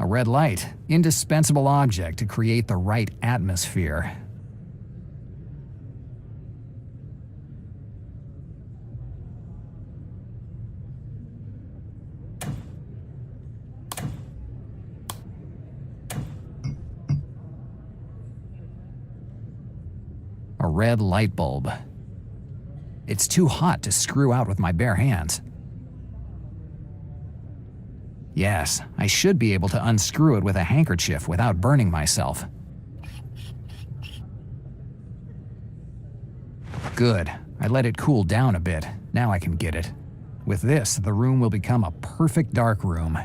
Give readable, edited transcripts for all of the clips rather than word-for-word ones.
red light. Indispensable object to create the right atmosphere. A red light bulb. It's too hot to screw out with my bare hands. Yes, I should be able to unscrew it with a handkerchief without burning myself. Good. I let it cool down a bit. Now I can get it. With this, the room will become a perfect dark room.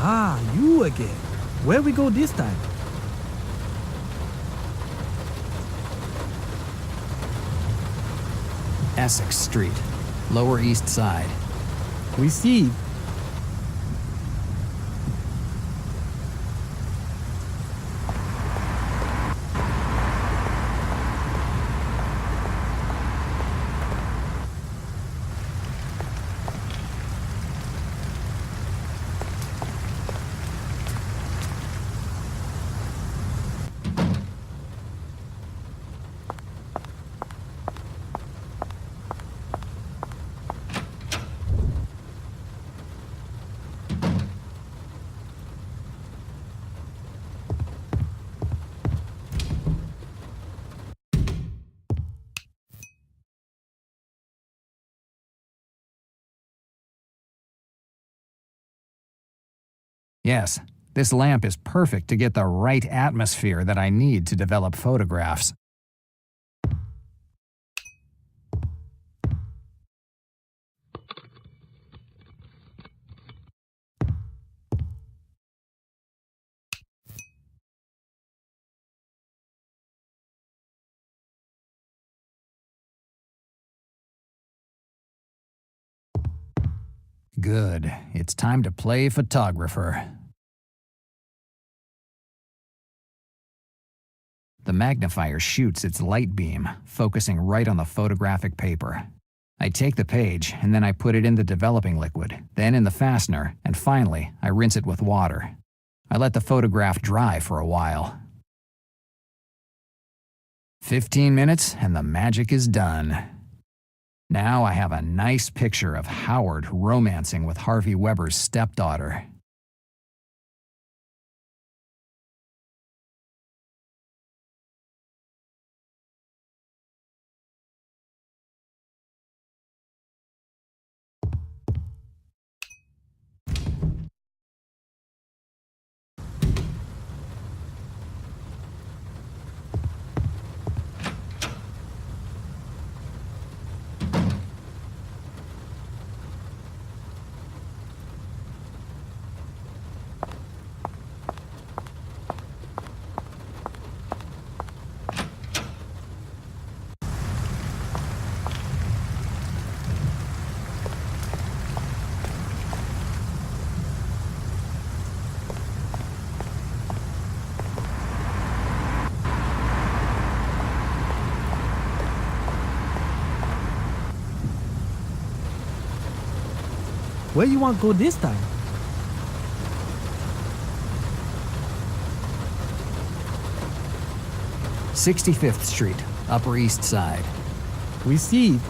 Ah, you again. Where we go this time? Essex Street, Lower East Side. We see. Yes, this lamp is perfect to get the right atmosphere that I need to develop photographs. Good. It's time to play photographer. The magnifier shoots its light beam, focusing right on the photographic paper. I take the page, and then I put it in the developing liquid, then in the fastener, and finally, I rinse it with water. I let the photograph dry for a while. 15 minutes, and the magic is done. Now I have a nice picture of Howard romancing with Harvey Weber's stepdaughter. Where you want to go this time? 65th Street, Upper East Side. Received.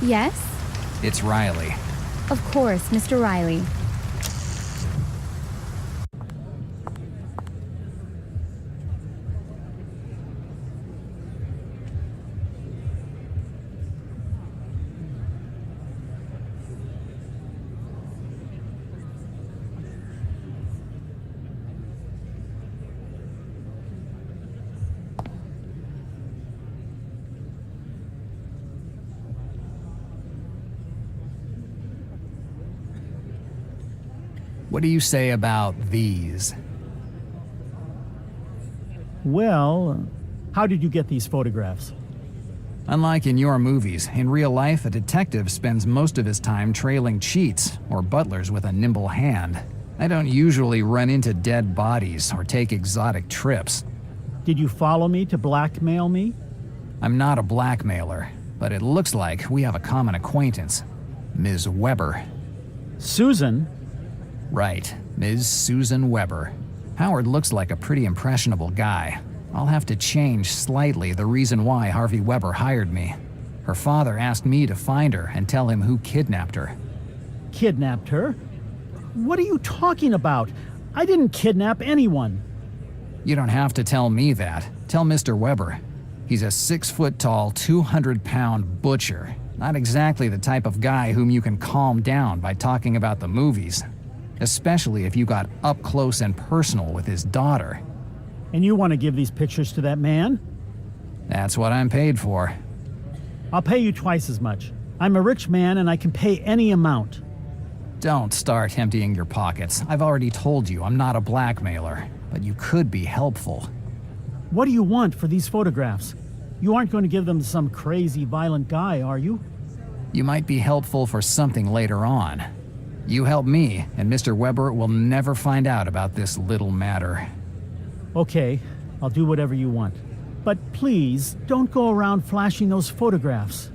Yes? It's Riley. Of course, Mr. Riley. What do you say about these? Well, how did you get these photographs? Unlike in your movies, in real life, a detective spends most of his time trailing cheats or butlers with a nimble hand. I don't usually run into dead bodies or take exotic trips. Did you follow me to blackmail me? I'm not a blackmailer, but it looks like we have a common acquaintance. Ms. Weber. Susan? Right, Ms. Susan Weber. Howard looks like a pretty impressionable guy. I'll have to change slightly the reason why Harvey Weber hired me. Her father asked me to find her and tell him who kidnapped her. Kidnapped her? What are you talking about? I didn't kidnap anyone. You don't have to tell me that. Tell Mr. Weber. He's a 6-foot-tall, 200-pound butcher. Not exactly the type of guy whom you can calm down by talking about the movies. Especially if you got up close and personal with his daughter. And you want to give these pictures to that man? That's what I'm paid for. I'll pay you twice as much. I'm a rich man and I can pay any amount. Don't start emptying your pockets. I've already told you I'm not a blackmailer, but you could be helpful. What do you want for these photographs? You aren't going to give them to some crazy, violent guy, are you? You might be helpful for something later on. You help me, and Mr. Weber will never find out about this little matter. Okay, I'll do whatever you want. But please, don't go around flashing those photographs.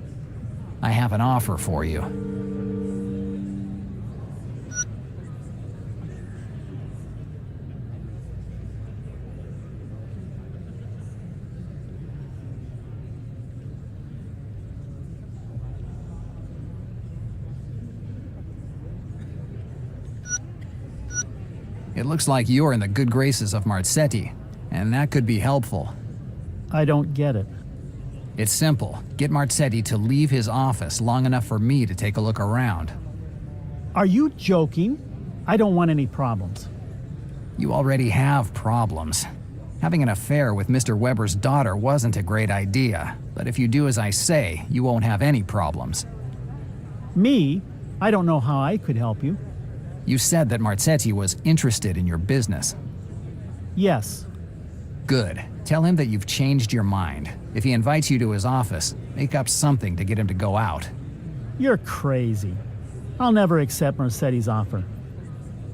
I have an offer for you. It looks like you're in the good graces of Marzetti, and that could be helpful. I don't get it. It's simple. Get Marzetti to leave his office long enough for me to take a look around. Are you joking? I don't want any problems. You already have problems. Having an affair with Mr. Weber's daughter wasn't a great idea, but if you do as I say, you won't have any problems. Me? I don't know how I could help you. You said that Marzetti was interested in your business. Yes. Good. Tell him that you've changed your mind. If he invites you to his office, make up something to get him to go out. You're crazy. I'll never accept Marzetti's offer.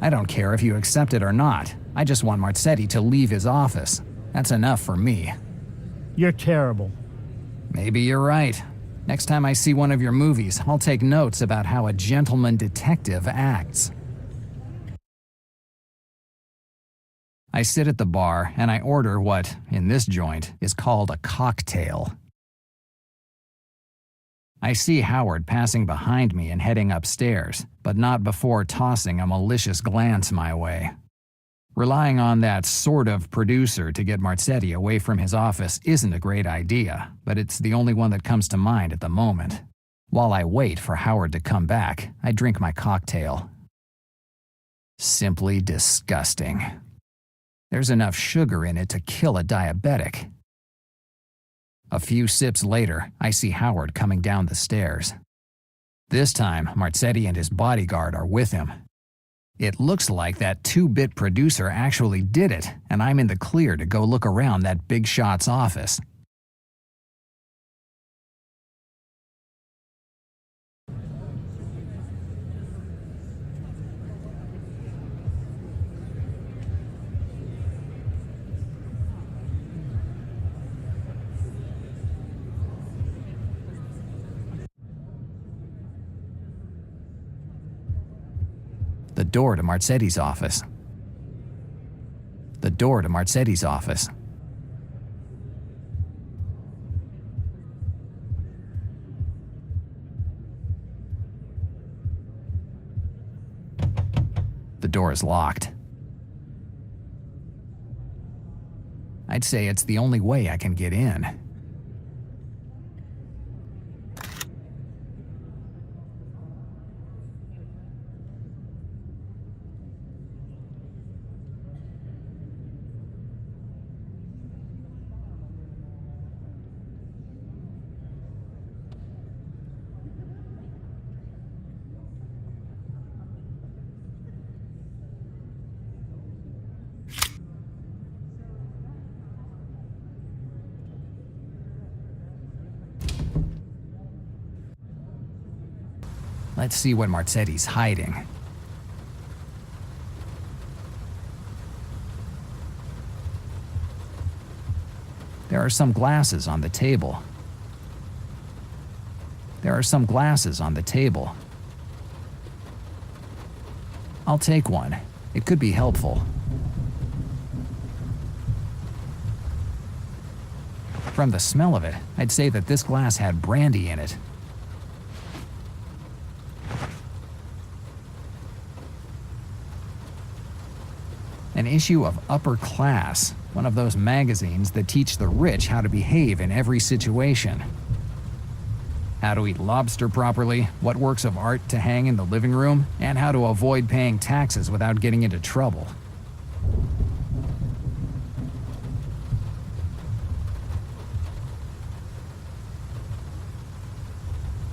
I don't care if you accept it or not. I just want Marzetti to leave his office. That's enough for me. You're terrible. Maybe you're right. Next time I see one of your movies, I'll take notes about how a gentleman detective acts. I sit at the bar and I order what, in this joint, is called a cocktail. I see Howard passing behind me and heading upstairs, but not before tossing a malicious glance my way. Relying on that sort of producer to get Marzetti away from his office isn't a great idea, but it's the only one that comes to mind at the moment. While I wait for Howard to come back, I drink my cocktail. Simply disgusting. There's enough sugar in it to kill a diabetic. A few sips later, I see Howard coming down the stairs. This time, Marzetti and his bodyguard are with him. It looks like that 2-bit producer actually did it, and I'm in the clear to go look around that big shot's office. The door to Marzetti's office. The door to Marzetti's office. The door is locked. I'd say it's the only way I can get in. Let's see what Marzetti's hiding. There are some glasses on the table. There are some glasses on the table. I'll take one. It could be helpful. From the smell of it, I'd say that this glass had brandy in it. An issue of Upper Class, one of those magazines that teach the rich how to behave in every situation. How to eat lobster properly, what works of art to hang in the living room, and how to avoid paying taxes without getting into trouble.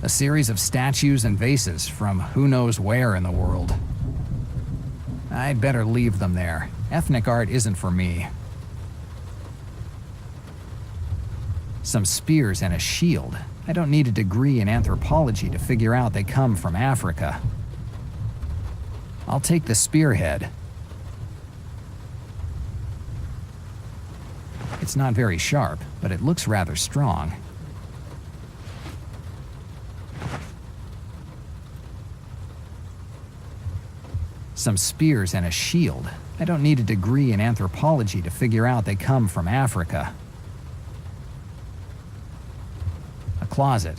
A series of statues and vases from who knows where in the world. I'd better leave them there. Ethnic art isn't for me. Some spears and a shield. I don't need a degree in anthropology to figure out they come from Africa. I'll take the spearhead. It's not very sharp, but it looks rather strong. Some spears and a shield. I don't need a degree in anthropology to figure out they come from Africa. A closet.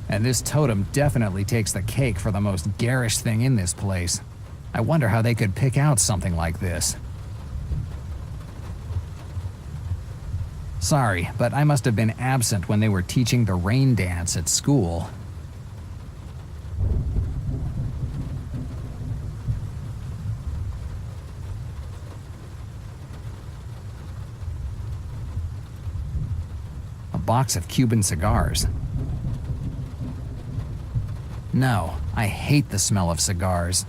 And this totem definitely takes the cake for the most garish thing in this place. I wonder how they could pick out something like this. Sorry, but I must have been absent when they were teaching the rain dance at school. Box of Cuban cigars. No, I hate the smell of cigars.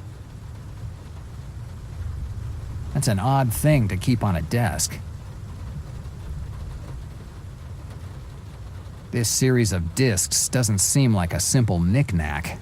That's an odd thing to keep on a desk. This series of discs doesn't seem like a simple knick-knack.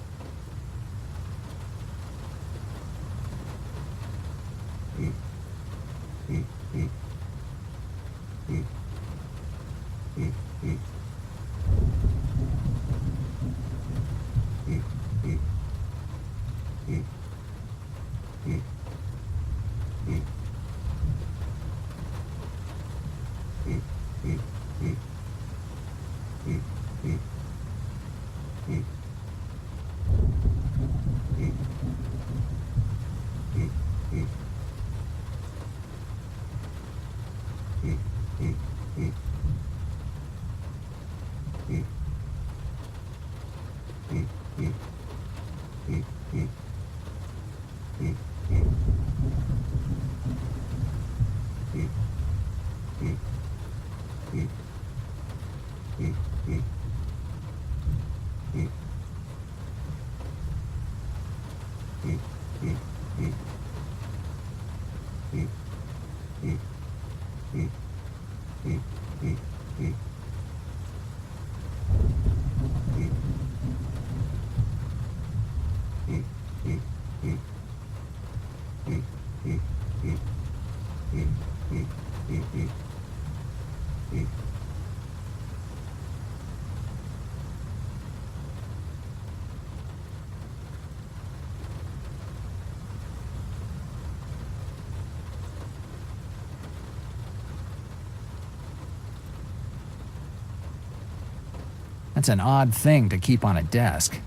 That's an odd thing to keep on a desk.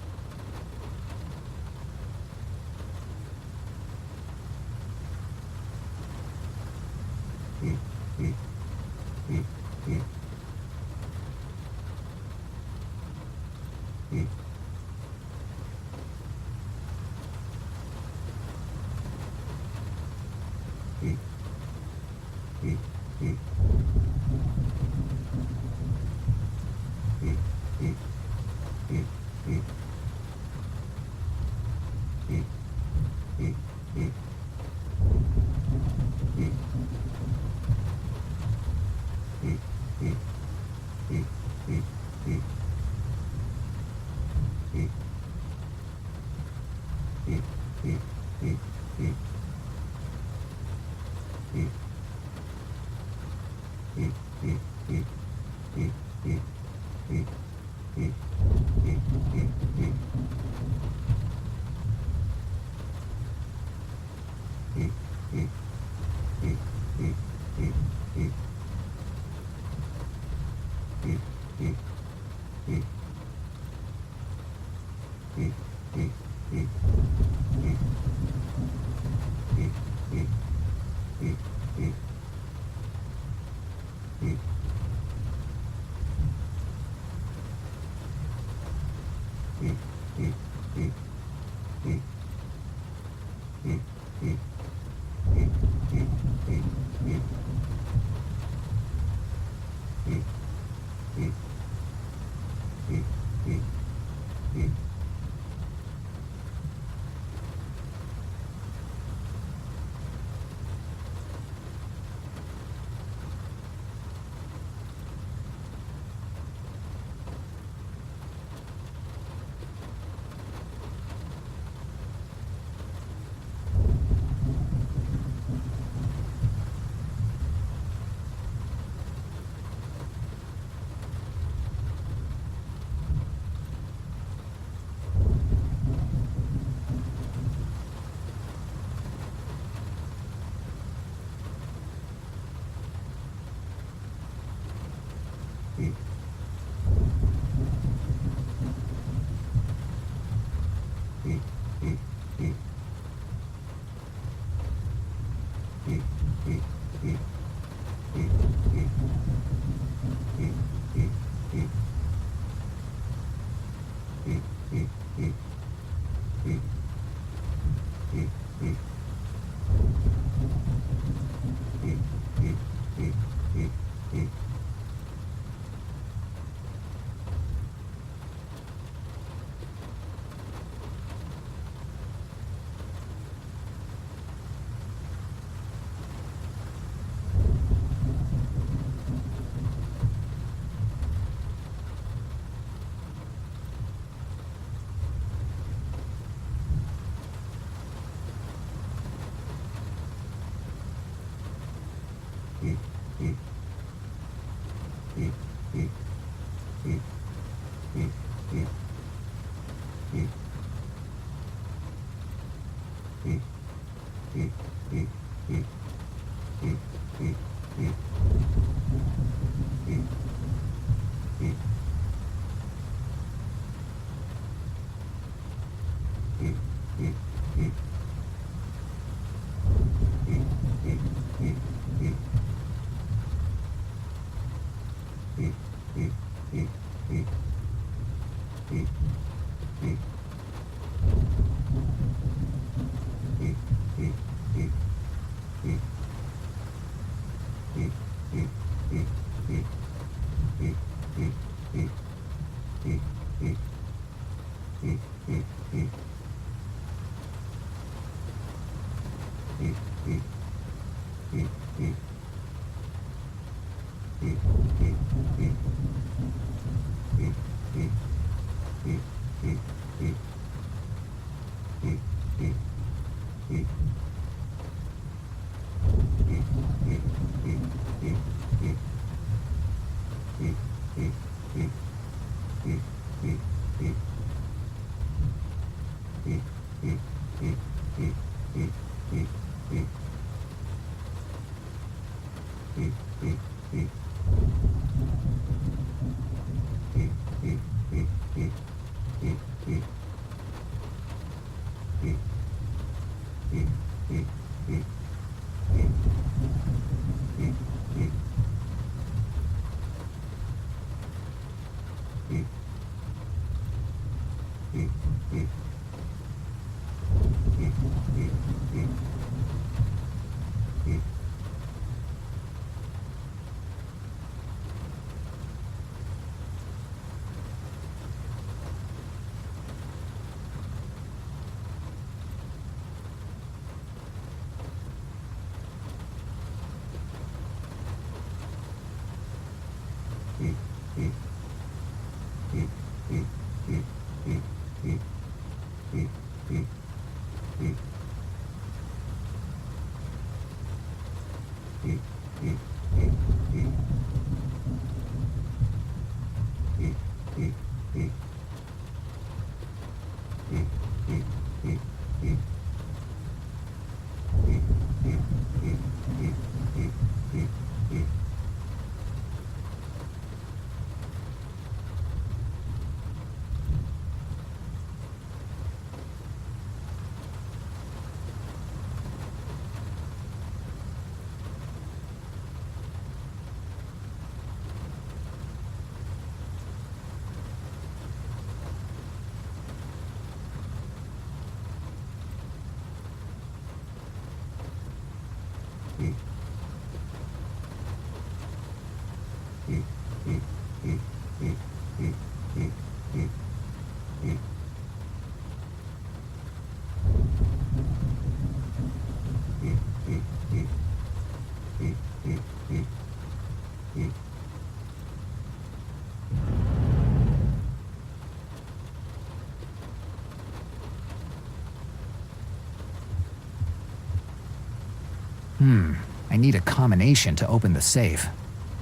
I need a combination to open the safe.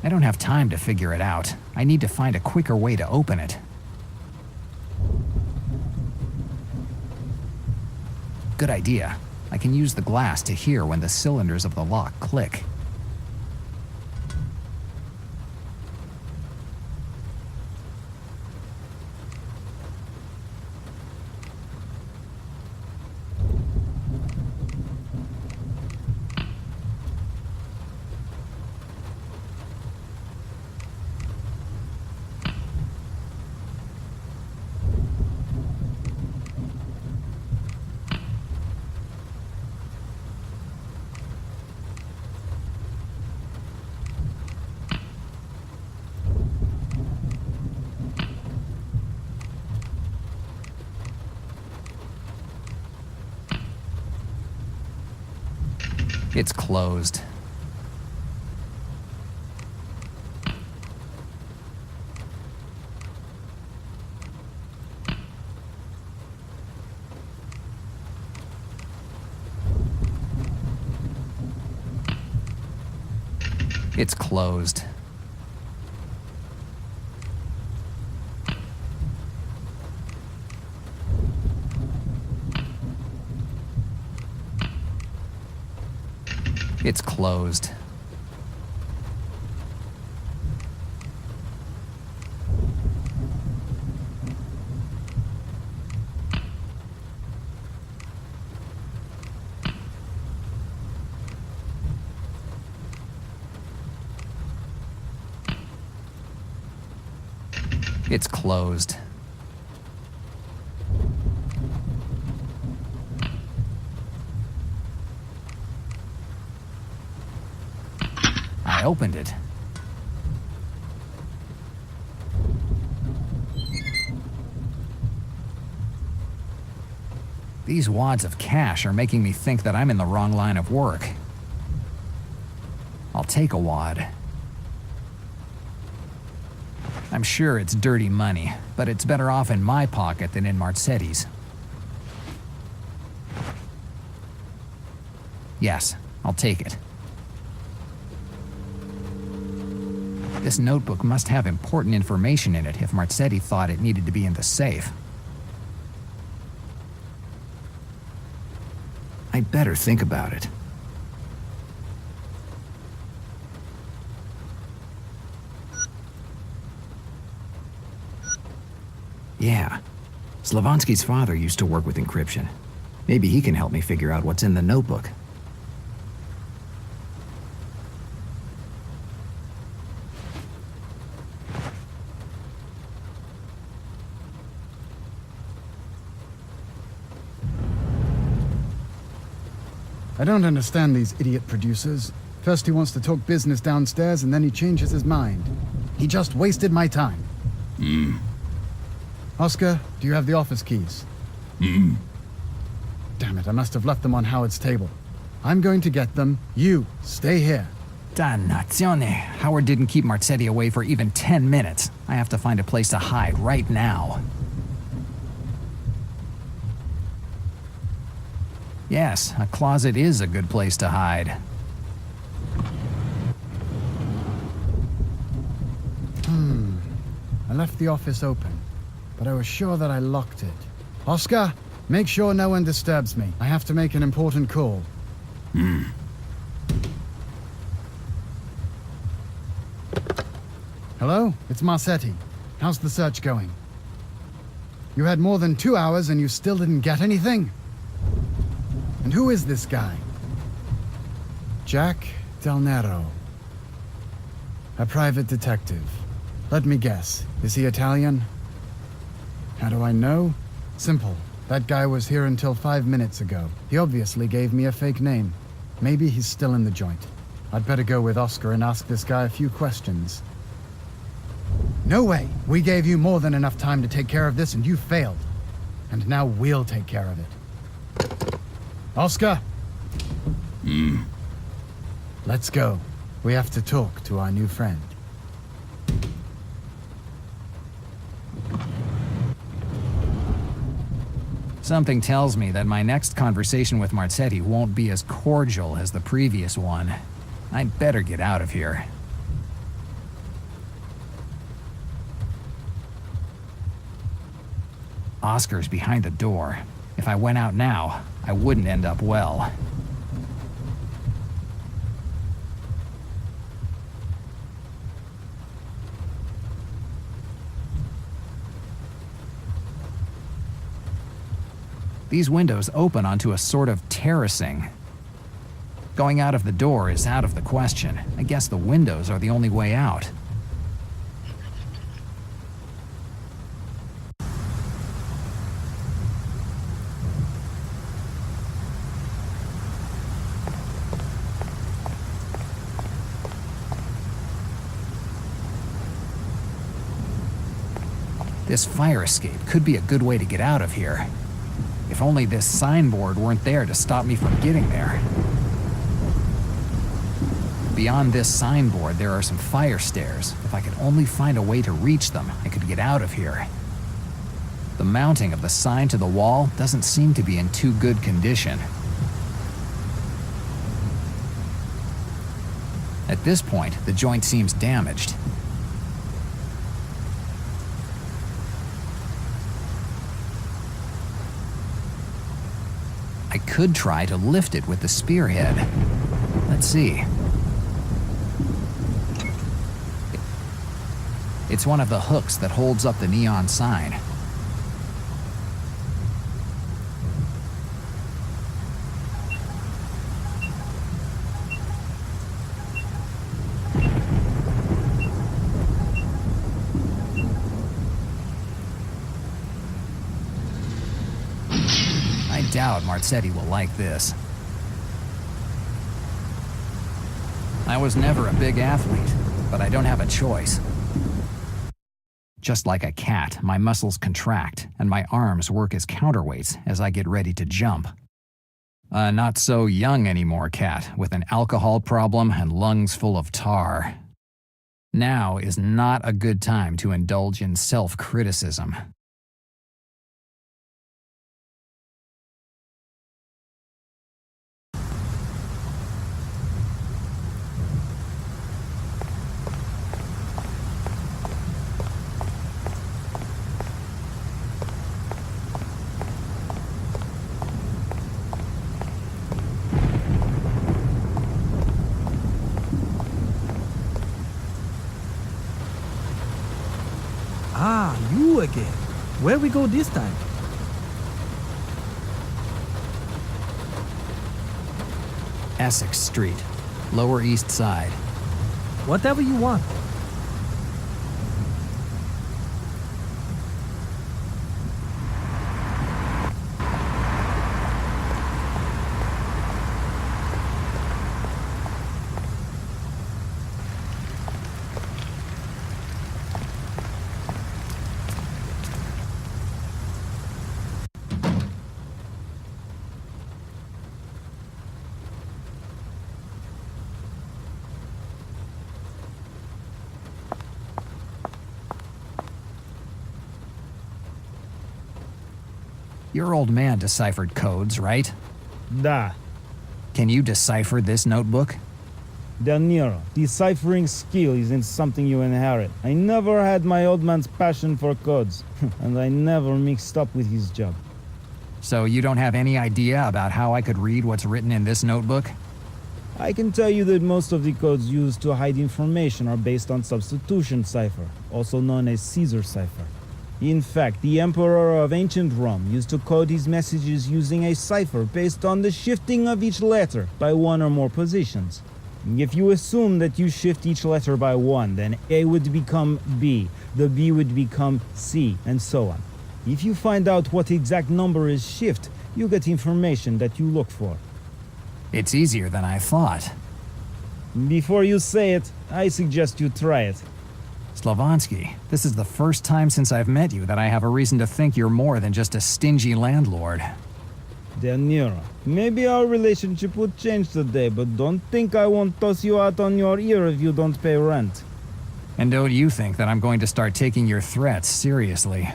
I don't have time to figure it out. I need to find a quicker way to open it. Good idea. I can use the glass to hear when the cylinders of the lock click. It's closed. It's closed. It's closed. It's closed. I opened it. These wads of cash are making me think that I'm in the wrong line of work. I'll take a wad. I'm sure it's dirty money, but it's better off in my pocket than in Marzetti's. Yes, I'll take it. This notebook must have important information in it if Marzetti thought it needed to be in the safe. I'd better think about it. Yeah. Slavonsky's father used to work with encryption. Maybe he can help me figure out what's in the notebook. I don't understand these idiot producers. First he wants to talk business downstairs, and then he changes his mind. He just wasted my time. Oscar, do you have the office keys? Damn it, I must have left them on Howard's table. I'm going to get them. You, stay here. Dannazione. Howard didn't keep Marzetti away for even 10 minutes. I have to find a place to hide right now. Yes, a closet is a good place to hide. I left the office open, but I was sure that I locked it. Oscar, make sure no one disturbs me. I have to make an important call. Hello? It's Marzetti. How's the search going? You had more than 2 hours and you still didn't get anything? And who is this guy? Jack Del Nero. A private detective. Let me guess. Is he Italian? How do I know? Simple. That guy was here until 5 minutes ago. He obviously gave me a fake name. Maybe he's still in the joint. I'd better go with Oscar and ask this guy a few questions. No way! We gave you more than enough time to take care of this and you failed. And now we'll take care of it. Oscar? Let's go. We have to talk to our new friend. Something tells me that my next conversation with Marzetti won't be as cordial as the previous one. I'd better get out of here. Oscar's behind the door. If I went out now, I wouldn't end up well. These windows open onto a sort of terracing. Going out of the door is out of the question. I guess the windows are the only way out. This fire escape could be a good way to get out of here. If only this signboard weren't there to stop me from getting there. Beyond this signboard, there are some fire stairs. If I could only find a way to reach them, I could get out of here. The mounting of the sign to the wall doesn't seem to be in too good condition. At this point, the joint seems damaged. I could try to lift it with the spearhead. Let's see. It's one of the hooks that holds up the neon sign. I doubt Marzetti will like this. I was never a big athlete, but I don't have a choice. Just like a cat, my muscles contract, and my arms work as counterweights as I get ready to jump. A not so young anymore cat with an alcohol problem and lungs full of tar. Now is not a good time to indulge in self-criticism. Ah, you again. Where we go this time? Essex Street, Lower East Side. Whatever you want. Your old man deciphered codes, right? Da. Can you decipher this notebook? De Niro, deciphering skill isn't something you inherit. I never had my old man's passion for codes, and I never mixed up with his job. So you don't have any idea about how I could read what's written in this notebook? I can tell you that most of the codes used to hide information are based on substitution cipher, also known as Caesar cipher. In fact, the emperor of ancient Rome used to code his messages using a cipher based on the shifting of each letter by one or more positions. If you assume that you shift each letter by one, then A would become B, the B would become C, and so on. If you find out what exact number is shift, you get information that you look for. It's easier than I thought. Before you say it, I suggest you try it. Slavansky, this is the first time since I've met you that I have a reason to think you're more than just a stingy landlord. De Niro, maybe our relationship would change today, but don't think I won't toss you out on your ear if you don't pay rent. And don't you think that I'm going to start taking your threats seriously?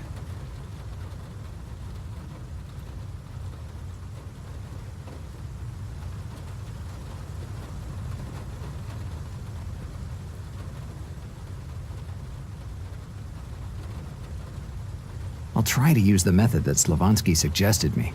I'll try to use the method that Slavansky suggested me.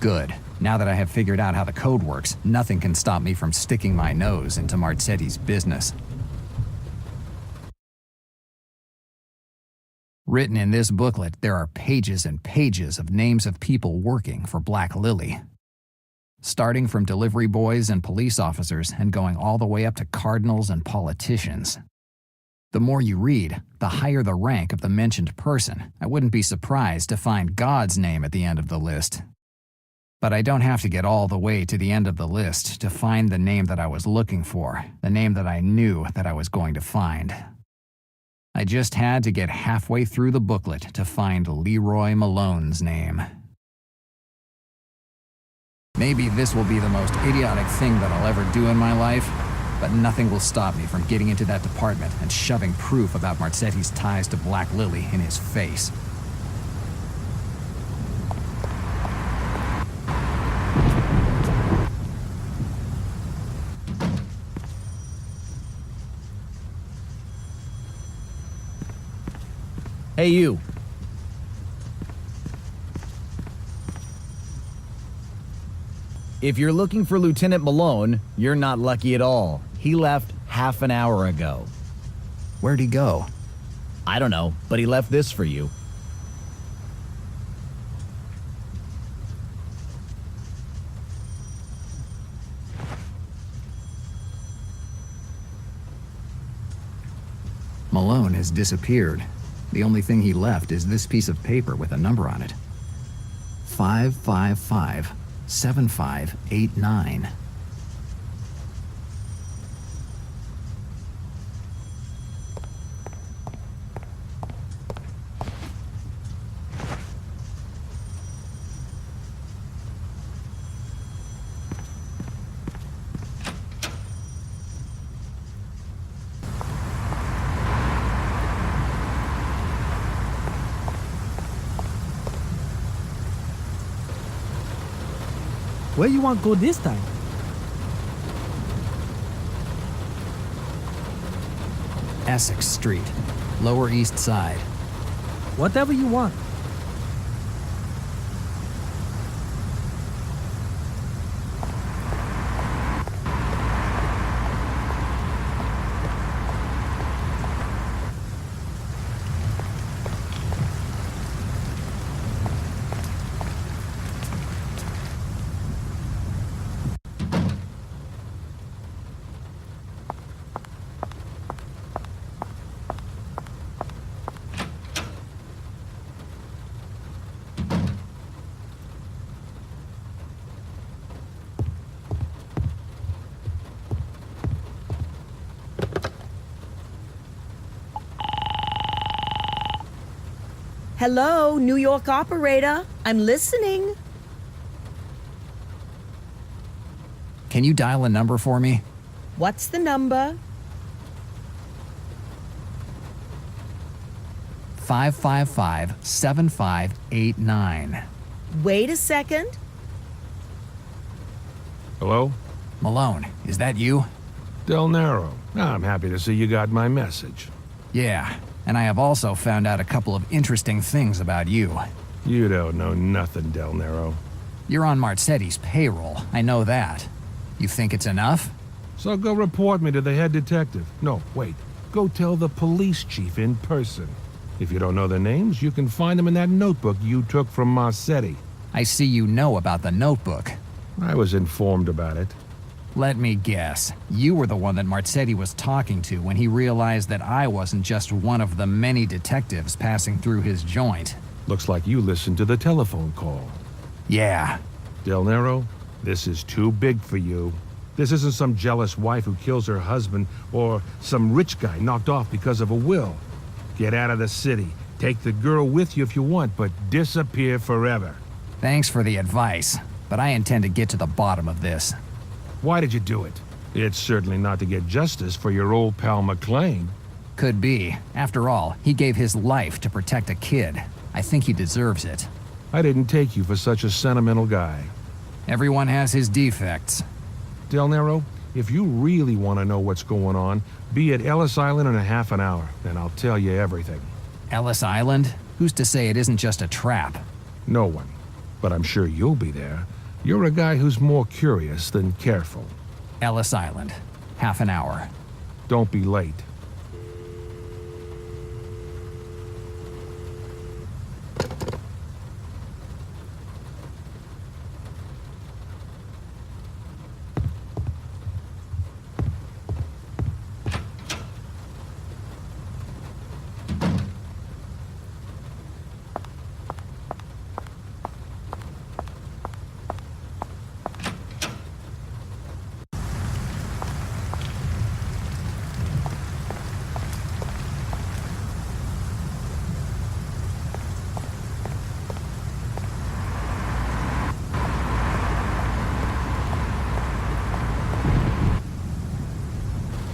Good. Now that I have figured out how the code works, nothing can stop me from sticking my nose into Marzetti's business. Written in this booklet, there are pages and pages of names of people working for Black Lily. Starting from delivery boys and police officers and going all the way up to cardinals and politicians. The more you read, the higher the rank of the mentioned person. I wouldn't be surprised to find God's name at the end of the list. But I don't have to get all the way to the end of the list to find the name that I was looking for, the name that I knew that I was going to find. I just had to get halfway through the booklet to find Leroy Malone's name. Maybe this will be the most idiotic thing that I'll ever do in my life, but nothing will stop me from getting into that department and shoving proof about Marzetti's ties to Black Lily in his face. Hey, you. If you're looking for Lieutenant Malone, you're not lucky at all. He left half an hour ago. Where'd he go? I don't know, but he left this for you. Malone has disappeared. The only thing he left is this piece of paper with a number on it. 555-7589. Where you want to go this time? Essex Street, Lower East Side. Whatever you want. Hello, New York operator. I'm listening. Can you dial a number for me? What's the number? 555-7589. Wait a second. Hello? Malone, is that you? Del Nero. I'm happy to see you got my message. Yeah, and I have also found out a couple of interesting things about you. You don't know nothing, Del Nero. You're on Marzetti's payroll, I know that. You think it's enough? So go report me to the head detective. No, wait. Go tell the police chief in person. If you don't know their names, you can find them in that notebook you took from Marzetti. I see you know about the notebook. I was informed about it. Let me guess. You were the one that Marzetti was talking to when he realized that I wasn't just one of the many detectives passing through his joint. Looks like you listened to the telephone call. Yeah. Del Nero, this is too big for you. This isn't some jealous wife who kills her husband or some rich guy knocked off because of a will. Get out of the city. Take the girl with you if you want, but disappear forever. Thanks for the advice, but I intend to get to the bottom of this. Why did you do it? It's certainly not to get justice for your old pal McLean. Could be. After all, he gave his life to protect a kid. I think he deserves it. I didn't take you for such a sentimental guy. Everyone has his defects. Del Nero, if you really want to know what's going on, be at Ellis Island in a half an hour, and I'll tell you everything. Ellis Island? Who's to say it isn't just a trap? No one. but I'm sure you'll be there. You're a guy who's more curious than careful. Ellis Island. Half an hour. Don't be late.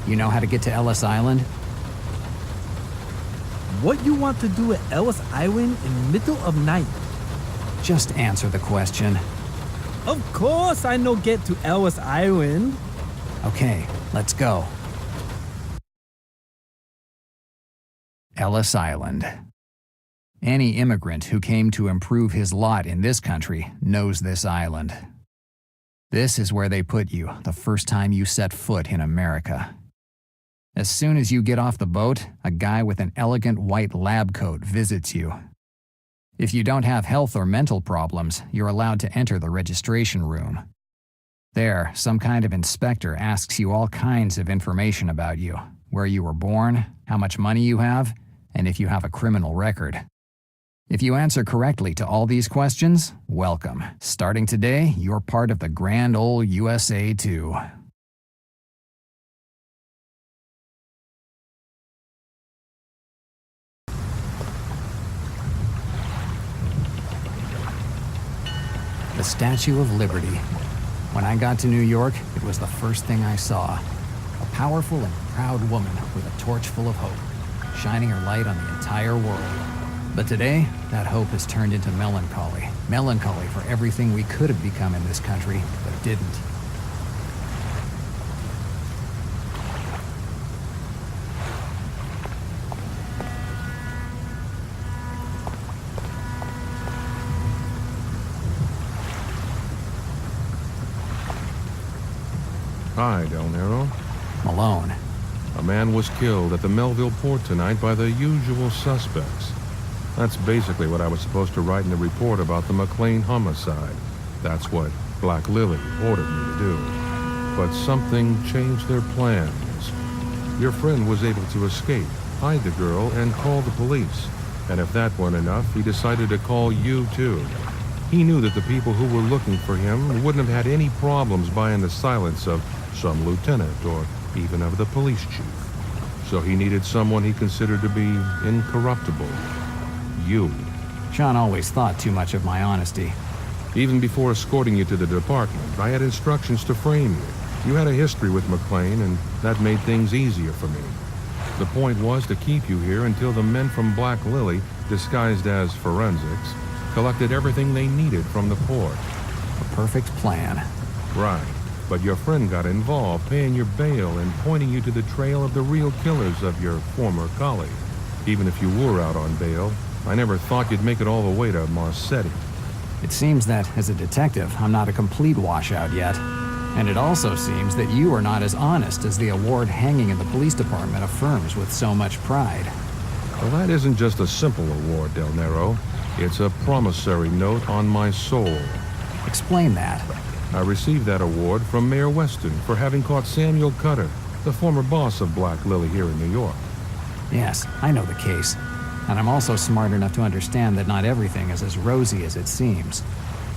You know how to get to Ellis Island? What you want to do at Ellis Island in middle of night? Just answer the question. Of course I know get to Ellis Island. Okay, let's go. Ellis Island. Any immigrant who came to improve his lot in this country knows this island. This is where they put you the first time you set foot in America. As soon as you get off the boat, a guy with an elegant white lab coat visits you. If you don't have health or mental problems, you're allowed to enter the registration room. There, some kind of inspector asks you all kinds of information about you, where you were born, how much money you have, and if you have a criminal record. If you answer correctly to all these questions, welcome. Starting today, you're part of the grand old USA too. The Statue of Liberty. When I got to New York, it was the first thing I saw. A powerful and proud woman with a torch full of hope, shining her light on the entire world. But today, that hope has turned into melancholy. Melancholy for everything we could have become in this country, but didn't. Hi, Del Nero. Malone. A man was killed at the Melville port tonight by the usual suspects. That's basically what I was supposed to write in the report about the McLean homicide. That's what Black Lily ordered me to do. But something changed their plans. Your friend was able to escape, hide the girl, and call the police. And if that weren't enough, he decided to call you too. He knew that the people who were looking for him wouldn't have had any problems buying the silence of some lieutenant or even of the police chief. So he needed someone he considered to be incorruptible. You. Sean always thought too much of my honesty. Even before escorting you to the department, I had instructions to frame you. You had a history with McLean, and that made things easier for me. The point was to keep you here until the men from Black Lily, disguised as forensics, collected everything they needed from the port. A perfect plan. Right. But your friend got involved, paying your bail and pointing you to the trail of the real killers of your former colleague. Even if you were out on bail, I never thought you'd make it all the way to Marcetti. It seems that, as a detective, I'm not a complete washout yet. And it also seems that you are not as honest as the award hanging in the police department affirms with so much pride. Well, that isn't just a simple award, Del Nero. It's a promissory note on my soul. Explain that. I received that award from Mayor Weston for having caught Samuel Cutter, the former boss of Black Lily here in New York. Yes, I know the case. And I'm also smart enough to understand that not everything is as rosy as it seems.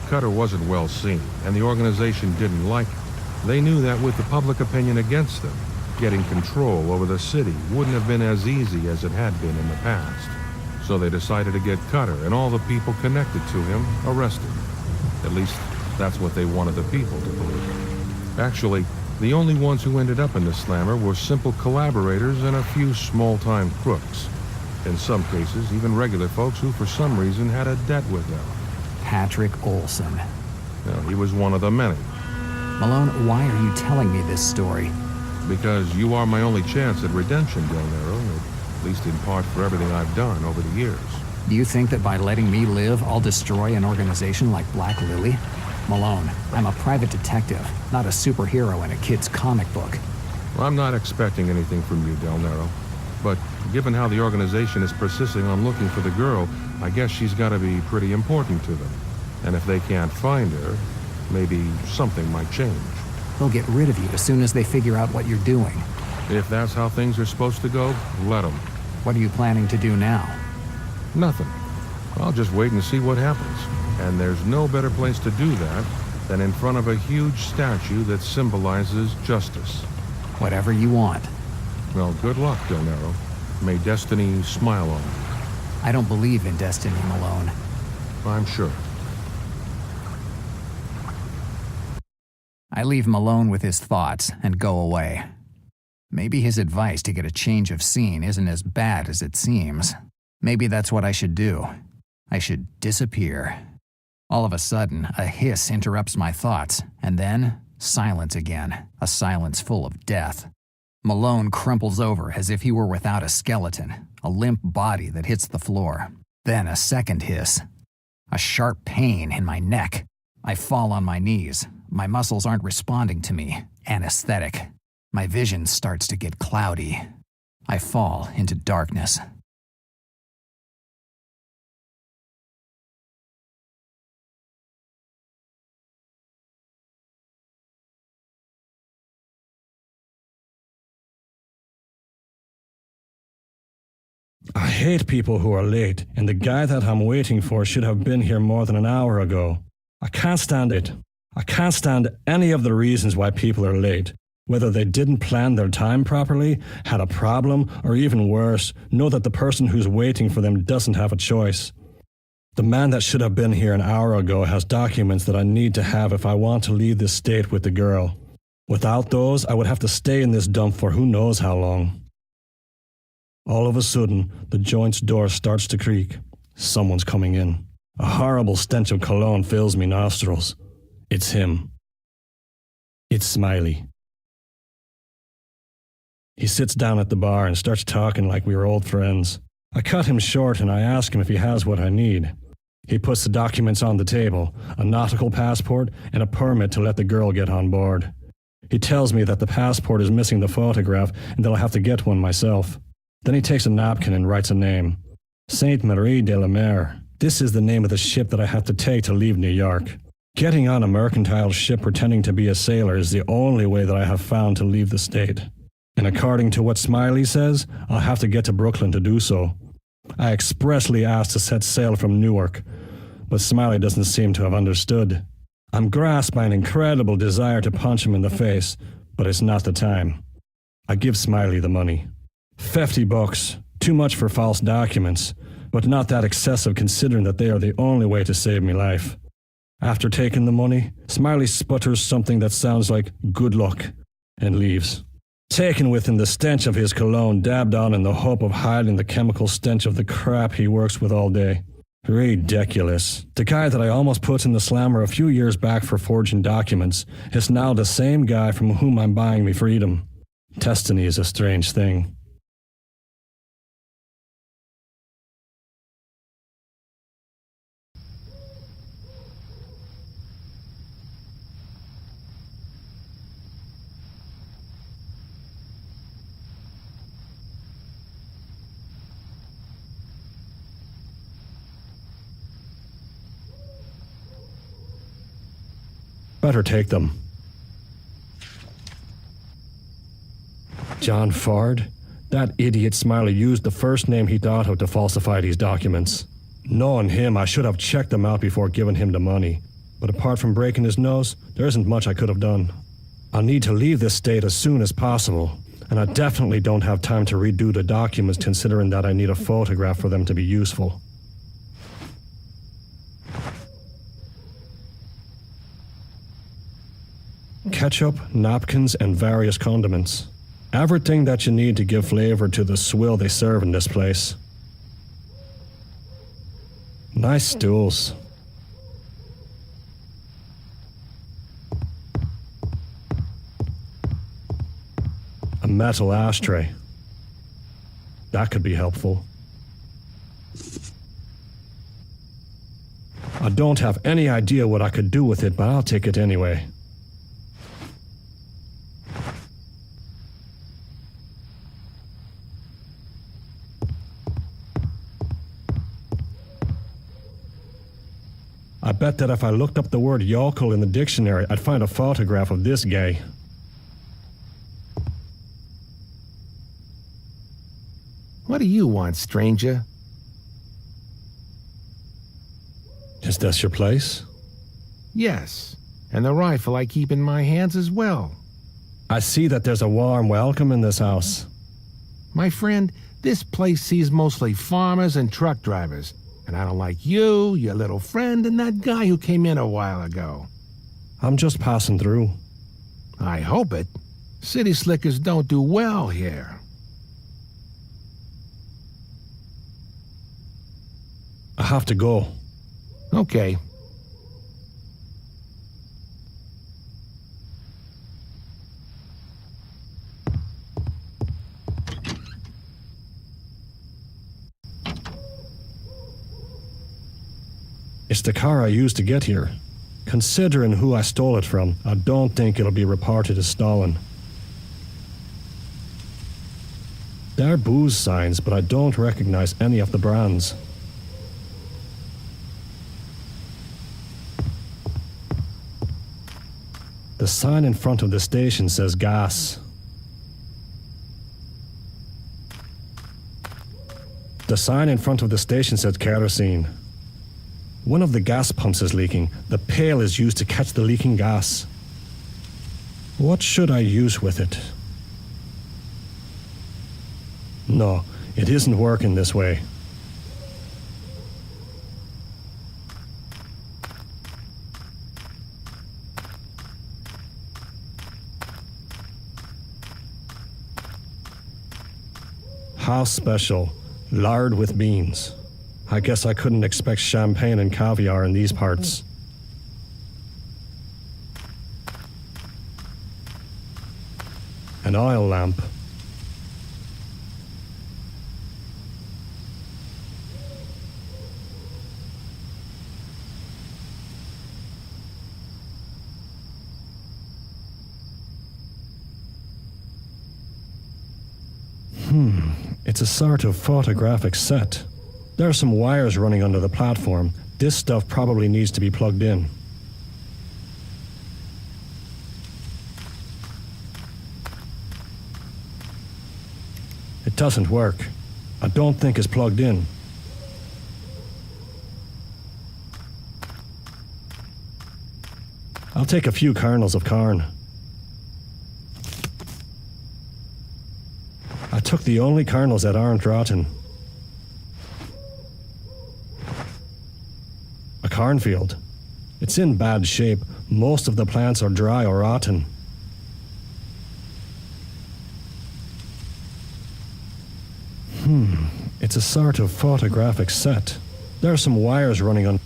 Cutter wasn't well seen, and the organization didn't like him. They knew that with the public opinion against them, getting control over the city wouldn't have been as easy as it had been in the past. So they decided to get Cutter and all the people connected to him arrested. At least, that's what they wanted the people to believe. Actually, the only ones who ended up in the slammer were simple collaborators and a few small-time crooks. In some cases, even regular folks who for some reason had a debt with them. Patrick Olson. Well, he was one of the many. Malone, why are you telling me this story? Because you are my only chance at redemption, Del Nero, at least in part for everything I've done over the years. Do you think that by letting me live, I'll destroy an organization like Black Lily? Malone, I'm a private detective, not a superhero in a kid's comic book. Well, I'm not expecting anything from you, Del Nero. But given how the organization is persisting on looking for the girl, I guess she's got to be pretty important to them. And if they can't find her, maybe something might change. They'll get rid of you as soon as they figure out what you're doing. If that's how things are supposed to go, let them. What are you planning to do now? Nothing. I'll just wait and see what happens. And there's no better place to do that than in front of a huge statue that symbolizes justice. Whatever you want. Well, good luck, Del Nero. May destiny smile on you. I don't believe in destiny, Malone. I'm sure. I leave Malone with his thoughts and go away. Maybe his advice to get a change of scene isn't as bad as it seems. Maybe that's what I should do. I should disappear. All of a sudden, a hiss interrupts my thoughts, and then silence again, a silence full of death. Malone crumples over as if he were without a skeleton, a limp body that hits the floor. Then a second hiss. A sharp pain in my neck. I fall on my knees. My muscles aren't responding to me. Anesthetic. My vision starts to get cloudy. I fall into darkness. I hate people who are late, and the guy that I'm waiting for should have been here more than an hour ago. I can't stand it. I can't stand any of the reasons why people are late. Whether they didn't plan their time properly, had a problem, or even worse, know that the person who's waiting for them doesn't have a choice. The man that should have been here an hour ago has documents that I need to have if I want to leave this state with the girl. Without those, I would have to stay in this dump for who knows how long. All of a sudden, the joint's door starts to creak. Someone's coming in. A horrible stench of cologne fills me nostrils. It's him. It's Smiley. He sits down at the bar and starts talking like we were old friends. I cut him short and I ask him if he has what I need. He puts the documents on the table, a nautical passport and a permit to let the girl get on board. He tells me that the passport is missing the photograph and that I'll have to get one myself. Then he takes a napkin and writes a name. Sainte Marie de la Mer. This is the name of the ship that I have to take to leave New York. Getting on a mercantile ship pretending to be a sailor is the only way that I have found to leave the state. And according to what Smiley says, I'll have to get to Brooklyn to do so. I expressly asked to set sail from Newark, but Smiley doesn't seem to have understood. I'm grasped by an incredible desire to punch him in the face, but it's not the time. I give Smiley the money. $50, too much for false documents, but not that excessive considering that they are the only way to save me life. After taking the money, Smiley sputters something that sounds like good luck and leaves. Taken with him the stench of his cologne dabbed on in the hope of hiding the chemical stench of the crap he works with all day. Ridiculous. The guy that I almost put in the slammer a few years back for forging documents is now the same guy from whom I'm buying me freedom. Destiny is a strange thing. Better take them. John Ford? That idiot Smiley used the first name he thought of to falsify these documents. Knowing him, I should have checked them out before giving him the money. But apart from breaking his nose, there isn't much I could have done. I'll need to leave this state as soon as possible, and I definitely don't have time to redo the documents considering that I need a photograph for them to be useful. Ketchup, napkins, and various condiments. Everything that you need to give flavor to the swill they serve in this place. Nice stools. A metal ashtray. That could be helpful. don't have any idea what I could do with it, but I'll take it anyway. I bet that if I looked up the word yokel in the dictionary, I'd find a photograph of this guy. What do you want, stranger? Is this your place? Yes, and the rifle I keep in my hands as well. I see that there's a warm welcome in this house. My friend, this place sees mostly farmers and truck drivers, and I don't like you, your little friend, and that guy who came in a while ago. I'm just passing through. I hope it. City slickers don't do well here. I have to go. Okay. It's the car I used to get here. Considering who I stole it from, I don't think it'll be reported as stolen. There are booze signs, but I don't recognize any of the brands. The sign in front of the station says gas. The sign in front of the station says kerosene. One of the gas pumps is leaking. The pail is used to catch the leaking gas. What should I use with it? No, it isn't working this way. House special, lard with beans. I guess I couldn't expect champagne and caviar in these parts. An oil lamp. It's a sort of photographic set. There are some wires running under the platform. This stuff probably needs to be plugged in. It doesn't work. I don't think it's plugged in. I'll take a few kernels of corn. I took the only kernels that aren't rotten. A cornfield. It's in bad shape. Most of the plants are dry or rotten. It's a sort of photographic set. There are some wires running on.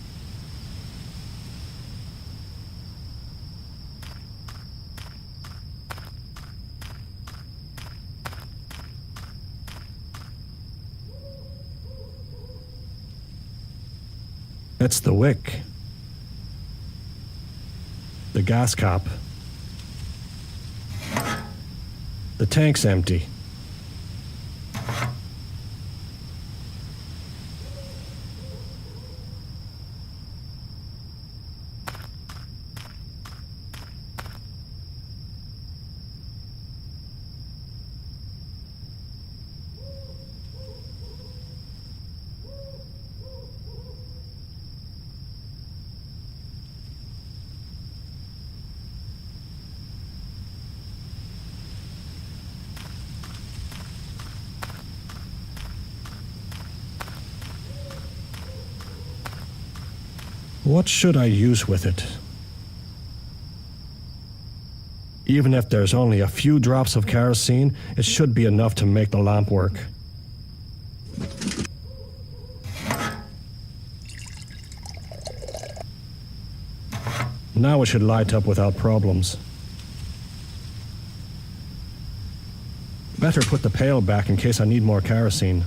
It's the wick. The gas cap. The tank's empty. What should I use with it? Even if there's only a few drops of kerosene, it should be enough to make the lamp work. Now it should light up without problems. Better put the pail back in case I need more kerosene.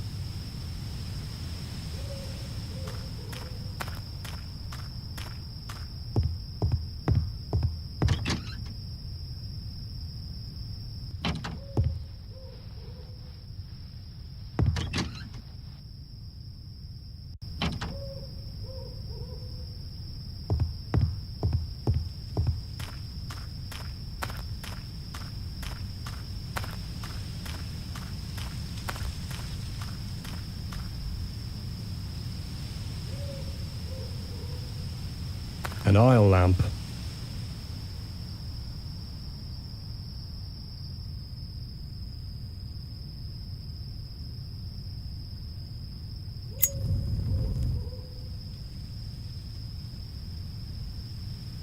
An oil lamp.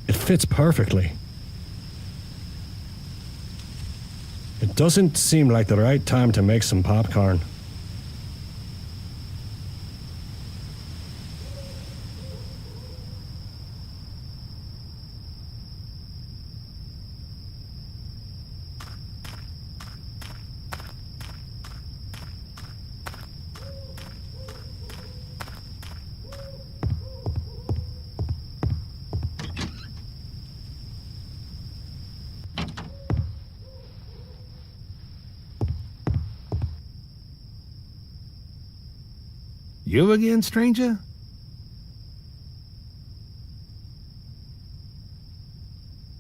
It fits perfectly. It doesn't seem like the right time to make some popcorn. You again, stranger?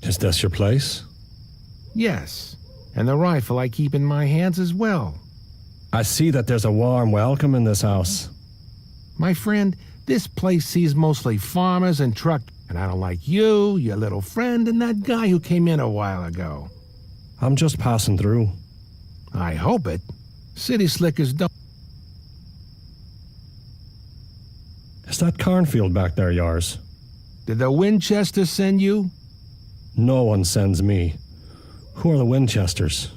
Is this your place? Yes, and the rifle I keep in my hands as well. I see that there's a warm welcome in this house. My friend, this place sees mostly farmers and truck, and I don't like you, your little friend, and that guy who came in a while ago. I'm just passing through. I hope it. City slickers don't. Is that cornfield back there yours? Did the Winchester send you? No one sends me. Who are the Winchesters?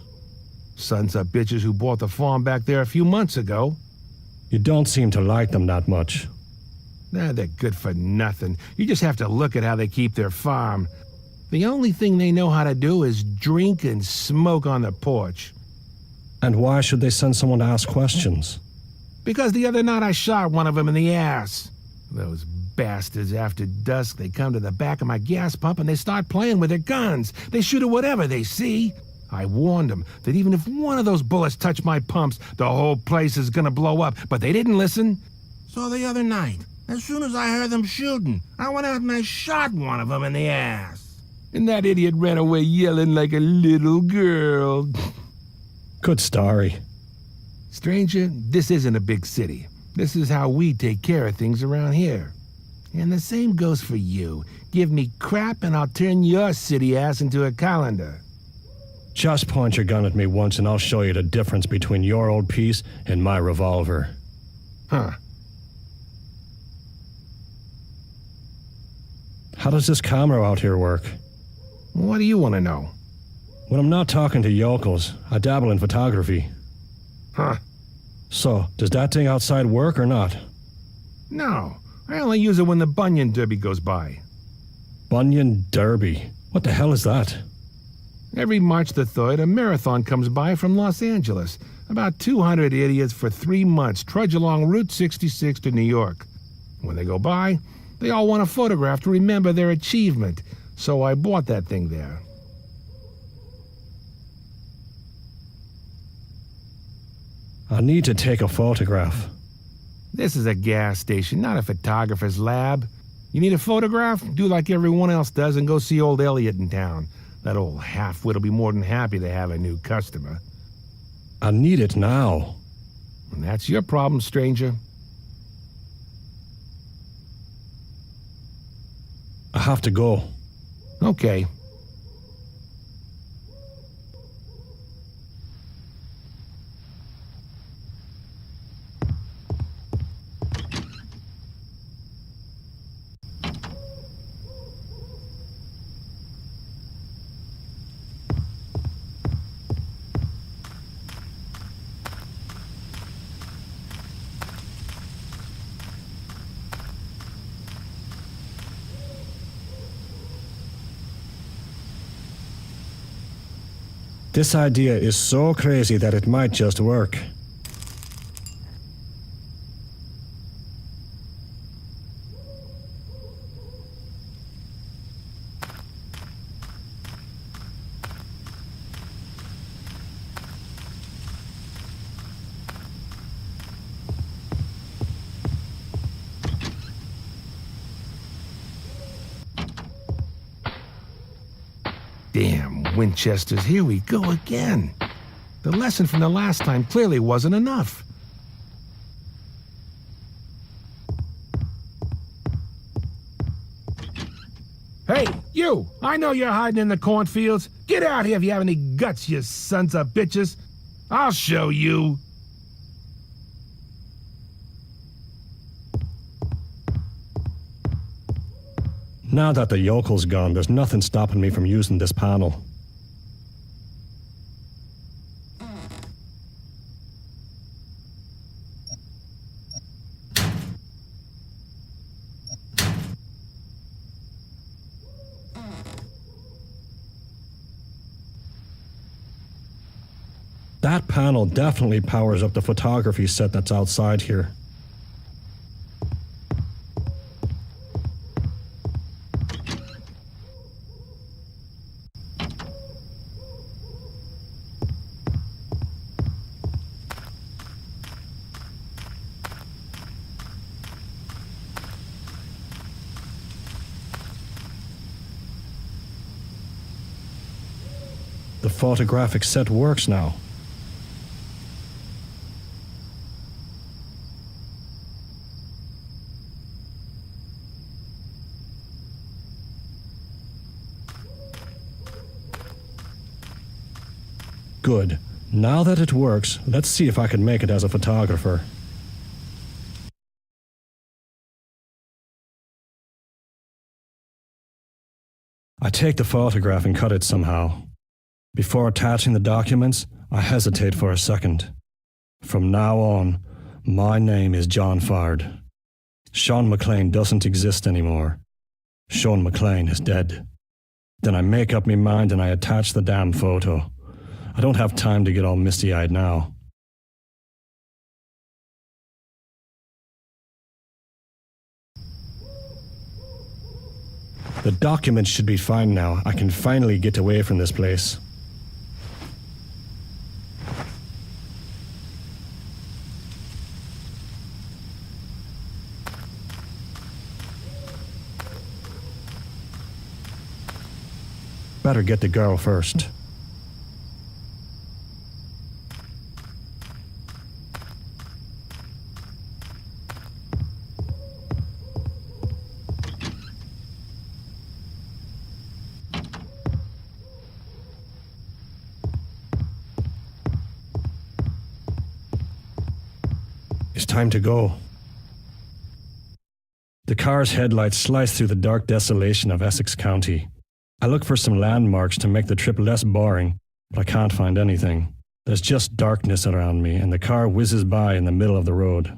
Sons of bitches who bought the farm back there a few months ago. You don't seem to like them that much. Nah, they're good for nothing. You just have to look at how they keep their farm. The only thing they know how to do is drink and smoke on the porch. And why should they send someone to ask questions? Because the other night I shot one of them in the ass. Those bastards, after dusk, they come to the back of my gas pump and they start playing with their guns. They shoot at whatever they see. I warned them that even if one of those bullets touch my pumps, the whole place is gonna blow up, but they didn't listen. So the other night, as soon as I heard them shooting, I went out and I shot one of them in the ass. And that idiot ran away yelling like a little girl. Good story. Stranger, this isn't a big city. This is how we take care of things around here. And the same goes for you. Give me crap and I'll turn your city ass into a calendar. Just point your gun at me once and I'll show you the difference between your old piece and my revolver. Huh. How does this camera out here work? What do you want to know? When I'm not talking to yokels, I dabble in photography. Huh. So, does that thing outside work or not? No, I only use it when the Bunyan Derby goes by. Bunyan Derby? What the hell is that? Every March the 3rd, a marathon comes by from Los Angeles. About 200 idiots for 3 months trudge along Route 66 to New York. When they go by, they all want a photograph to remember their achievement, so I bought that thing there. I need to take a photograph. This is a gas station, not a photographer's lab. You need a photograph? Do like everyone else does and go see old Elliot in town. That old half-wit will be more than happy to have a new customer. I need it now. And that's your problem, stranger. I have to go. Okay. This idea is so crazy that it might just work. Damn, Winchesters, here we go again. The lesson from the last time clearly wasn't enough. I know you're hiding in the cornfields. Get out here if you have any guts, you sons of bitches. I'll show you. Now that the yokel's gone, there's nothing stopping me from using this panel. That panel definitely powers up the photography set that's outside here. The photographic set works now. Good. Now that it works, let's see if I can make it as a photographer. I take the photograph and cut it somehow. Before attaching the documents, I hesitate for a second. From now on, my name is John Fard. Sean McClane doesn't exist anymore. Sean McClane is dead. Then I make up my mind and I attach the damn photo. I don't have time to get all misty-eyed now. The documents should be fine now. I can finally get away from this place. Better get the girl first. It's time to go. The car's headlights slice through the dark desolation of Essex County. I look for some landmarks to make the trip less boring, but I can't find anything. There's just darkness around me, and the car whizzes by in the middle of the road.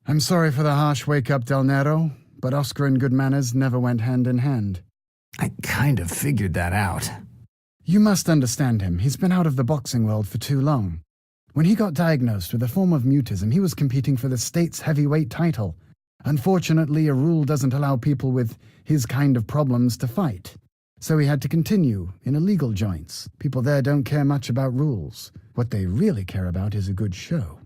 I'm sorry for the harsh wake-up, Del Nero, but Oscar and good manners never went hand in hand. I kind of figured that out. You must understand him. He's been out of the boxing world for too long. When he got diagnosed with a form of mutism, he was competing for the state's heavyweight title. Unfortunately, a rule doesn't allow people with his kind of problems to fight. So he had to continue in illegal joints. People there don't care much about rules. What they really care about is a good show.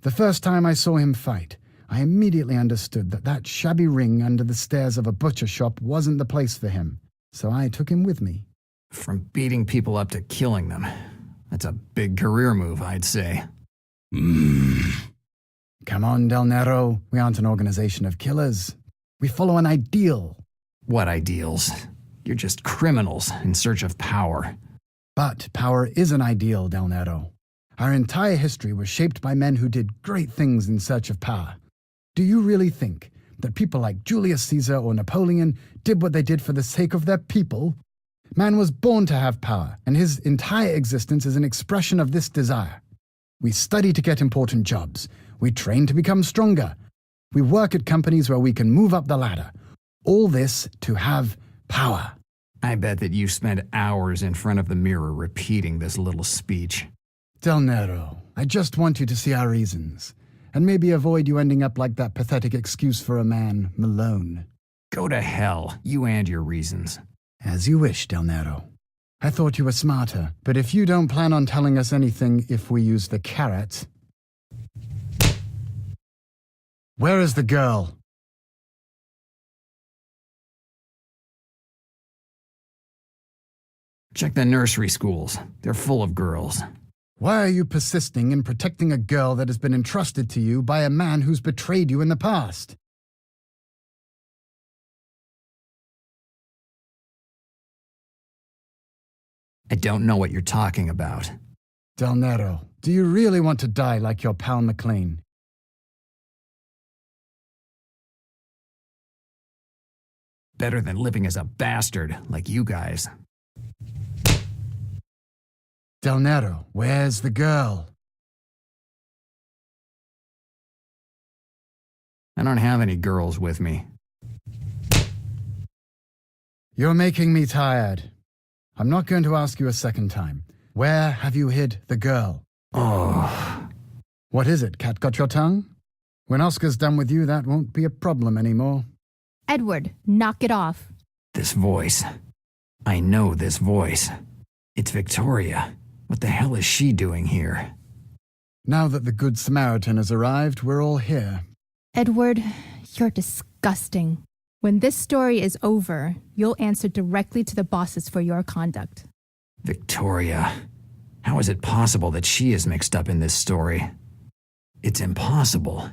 The first time I saw him fight, I immediately understood that that shabby ring under the stairs of a butcher shop wasn't the place for him, so I took him with me. From beating people up to killing them. That's a big career move, I'd say. Come on, Del Nero. We aren't an organization of killers. We follow an ideal. What ideals? You're just criminals in search of power. But power is an ideal, Del Nero. Our entire history was shaped by men who did great things in search of power. Do you really think that people like Julius Caesar or Napoleon did what they did for the sake of their people? Man was born to have power, and his entire existence is an expression of this desire. We study to get important jobs. We train to become stronger. We work at companies where we can move up the ladder. All this to have power. I bet that you spend hours in front of the mirror repeating this little speech. Del Nero, I just want you to see our reasons, and maybe avoid you ending up like that pathetic excuse for a man, Malone. Go to hell, you and your reasons. As you wish, Del Nero. I thought you were smarter, but if you don't plan on telling us anything if we use the carrot... Where is the girl? Check the nursery schools. They're full of girls. Why are you persisting in protecting a girl that has been entrusted to you by a man who's betrayed you in the past? I don't know what you're talking about. Del Nero, do you really want to die like your pal McLean? Better than living as a bastard like you guys. Del Nero, where's the girl? I don't have any girls with me. You're making me tired. I'm not going to ask you a second time. Where have you hid the girl? Oh. What is it, cat got your tongue? When Oscar's done with you, that won't be a problem anymore. Edward, knock it off. This voice. I know this voice. It's Victoria. What the hell is she doing here? Now that the Good Samaritan has arrived, we're all here. Edward, you're disgusting. When this story is over, you'll answer directly to the bosses for your conduct. Victoria. How is it possible that she is mixed up in this story? It's impossible.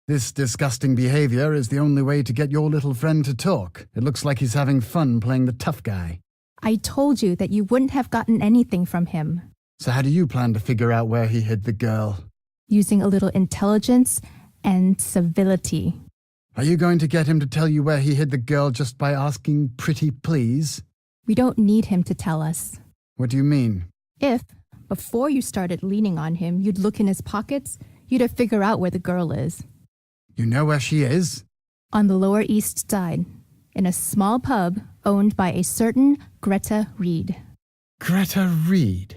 This disgusting behavior is the only way to get your little friend to talk. It looks like he's having fun playing the tough guy. I told you that you wouldn't have gotten anything from him. So how do you plan to figure out where he hid the girl? Using a little intelligence and civility. Are you going to get him to tell you where he hid the girl just by asking pretty please? We don't need him to tell us. What do you mean? If, before you started leaning on him, you'd look in his pockets, you'd have figured out where the girl is. You know where she is? On the Lower East Side, in a small pub owned by a certain Greta Reed. Greta Reed?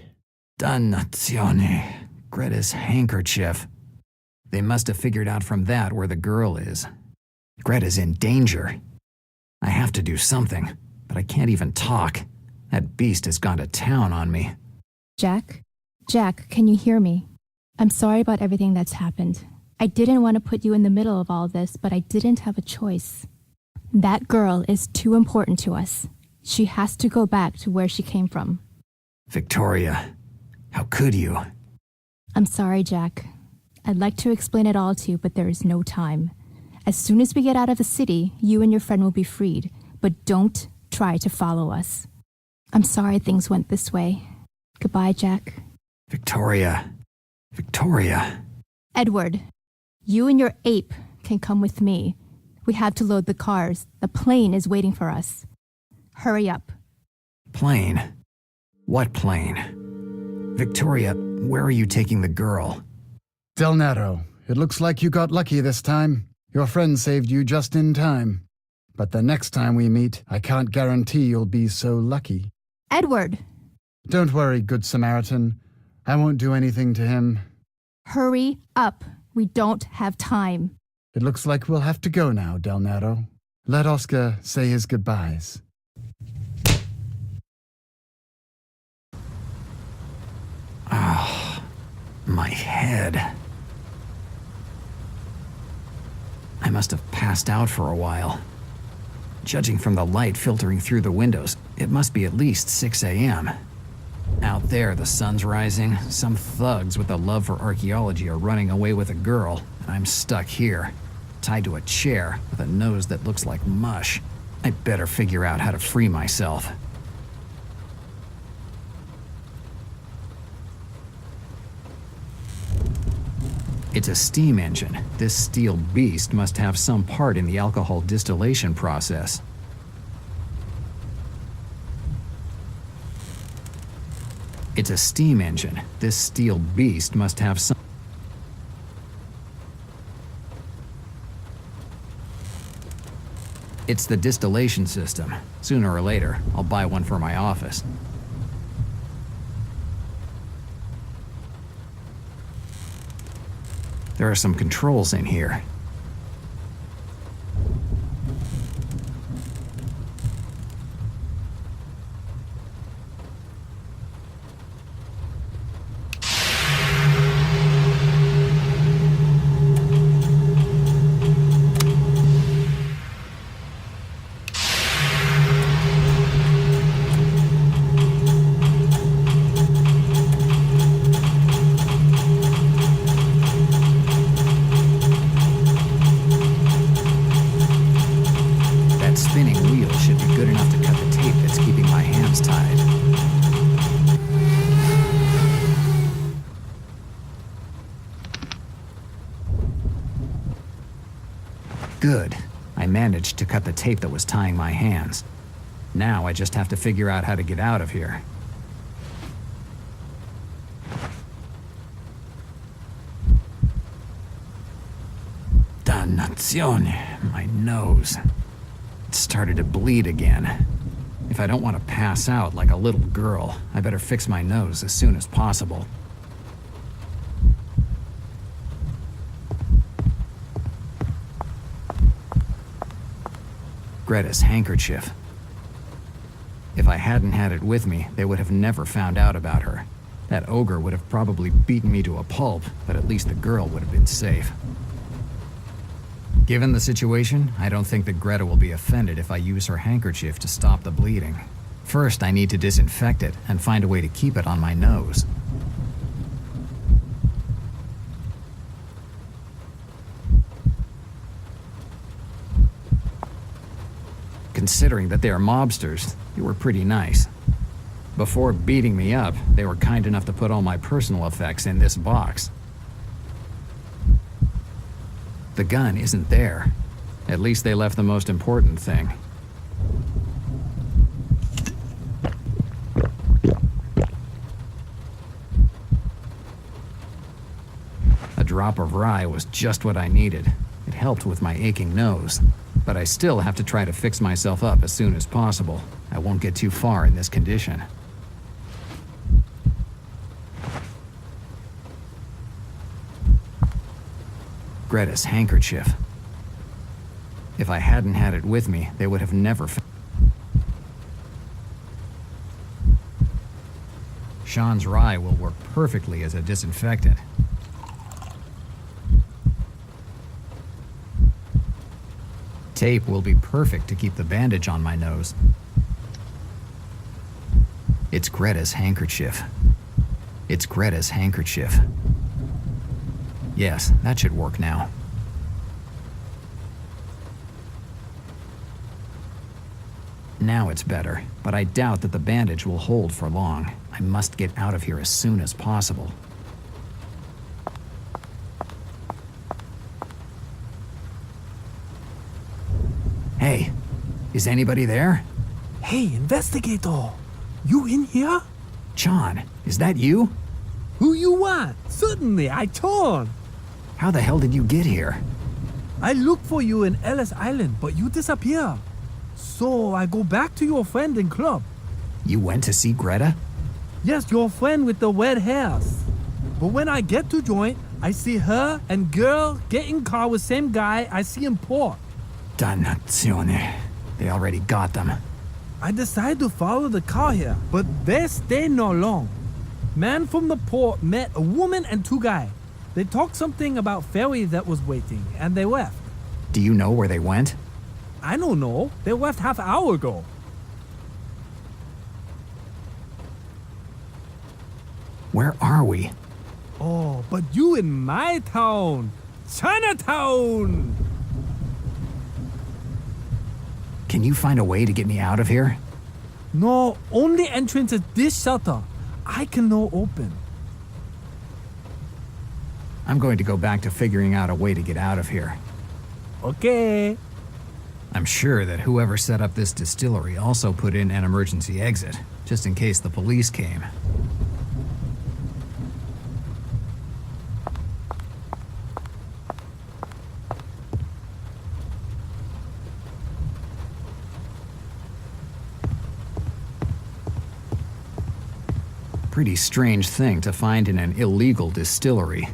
Dannazione. Greta's handkerchief. They must have figured out from that where the girl is. Greta's in danger. I have to do something, but I can't even talk. That beast has gone to town on me. Jack, can you hear me? I'm sorry about everything that's happened. I didn't want to put you in the middle of all this, but I didn't have a choice. That girl is too important to us. She has to go back to where she came from. Victoria, how could you? I'm sorry, Jack. I'd like to explain it all to you, but there is no time. As soon as we get out of the city, you and your friend will be freed, but don't try to follow us. I'm sorry things went this way. Goodbye, Jack. Victoria. Edward, you and your ape can come with me. We have to load the cars. The plane is waiting for us. Hurry up. Plane? What plane? Victoria, where are you taking the girl? Del Nero, it looks like you got lucky this time. Your friend saved you just in time. But the next time we meet, I can't guarantee you'll be so lucky. Edward! Don't worry, Good Samaritan. I won't do anything to him. Hurry up. We don't have time. It looks like we'll have to go now, Del Nero. Let Oscar say his goodbyes. Ah, my head. I must have passed out for a while. Judging from the light filtering through the windows, it must be at least 6 a.m. Out there, the sun's rising. Some thugs with a love for archaeology are running away with a girl, and I'm stuck here, tied to a chair with a nose that looks like mush. I better figure out how to free myself. It's a steam engine. This steel beast must have some part in the alcohol distillation process. It's a steam engine. This steel beast must have some... It's the distillation system. Sooner or later, I'll buy one for my office. There are some controls in here. Good. I managed to cut the tape that was tying my hands. Now I just have to figure out how to get out of here. Dannazione, my nose. It started to bleed again. If I don't want to pass out like a little girl, I better fix my nose as soon as possible. Greta's handkerchief. If I hadn't had it with me, they would have never found out about her. That ogre would have probably beaten me to a pulp, but at least the girl would have been safe. Given the situation, I don't think that Greta will be offended if I use her handkerchief to stop the bleeding. First, I need to disinfect it and find a way to keep it on my nose. Considering that they are mobsters, they were pretty nice. Before beating me up, they were kind enough to put all my personal effects in this box. The gun isn't there. At least they left the most important thing. A drop of rye was just what I needed. It helped with my aching nose. But I still have to try to fix myself up as soon as possible. I won't get too far in this condition. Greta's handkerchief. If I hadn't had it with me, they would have never Sean's rye will work perfectly as a disinfectant. Tape will be perfect to keep the bandage on my nose. It's Greta's handkerchief. It's Greta's handkerchief. Yes, that should work now. Now it's better, but I doubt that the bandage will hold for long. I must get out of here as soon as possible. Hey, is anybody there? Hey, investigator! You in here? John, is that you? Who you want? Certainly, I John. How the hell did you get here? I look for you in Ellis Island, but you disappear. So I go back to your friend in club. You went to see Greta? Yes, your friend with the red hairs. But when I get to joint, I see her and girl get in car with same guy I see in port. Dannazione. They already got them. I decide to follow the car here, but they stay no long. Man from the port met a woman and two guys. They talked something about ferry that was waiting, and they left. Do you know where they went? I don't know. They left half an hour ago. Where are we? Oh, but you in my town. Chinatown! Can you find a way to get me out of here? No, only entrance is this shutter. I can no open. I'm going to go back to figuring out a way to get out of here. Okay. I'm sure that whoever set up this distillery also put in an emergency exit, just in case the police came. Pretty strange thing to find in an illegal distillery.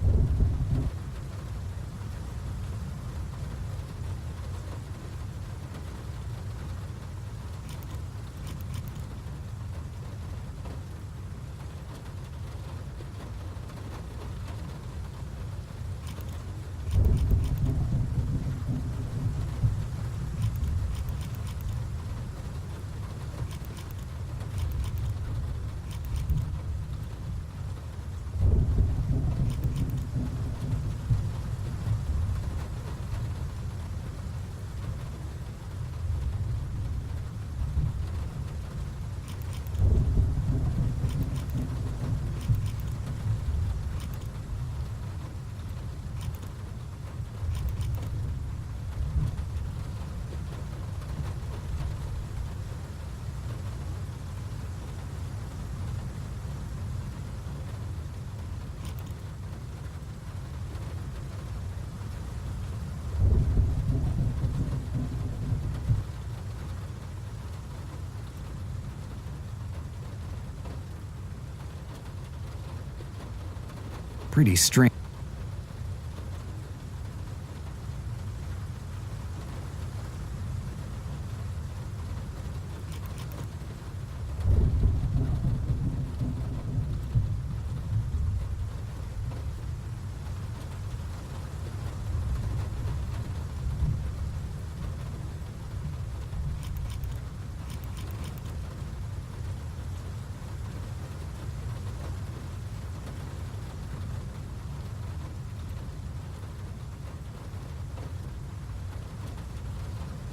Pretty strange.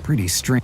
Pretty strange.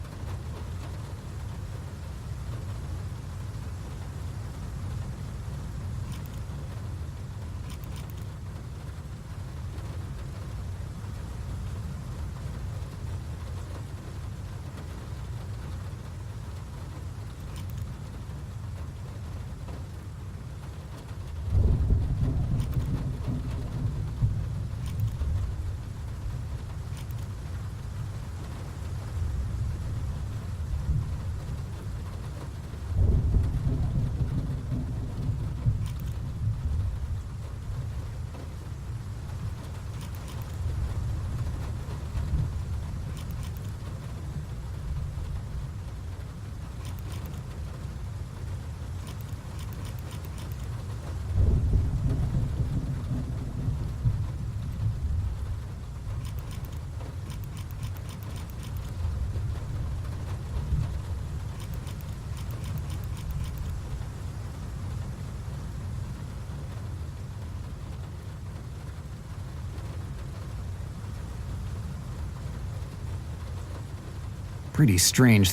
Pretty strange.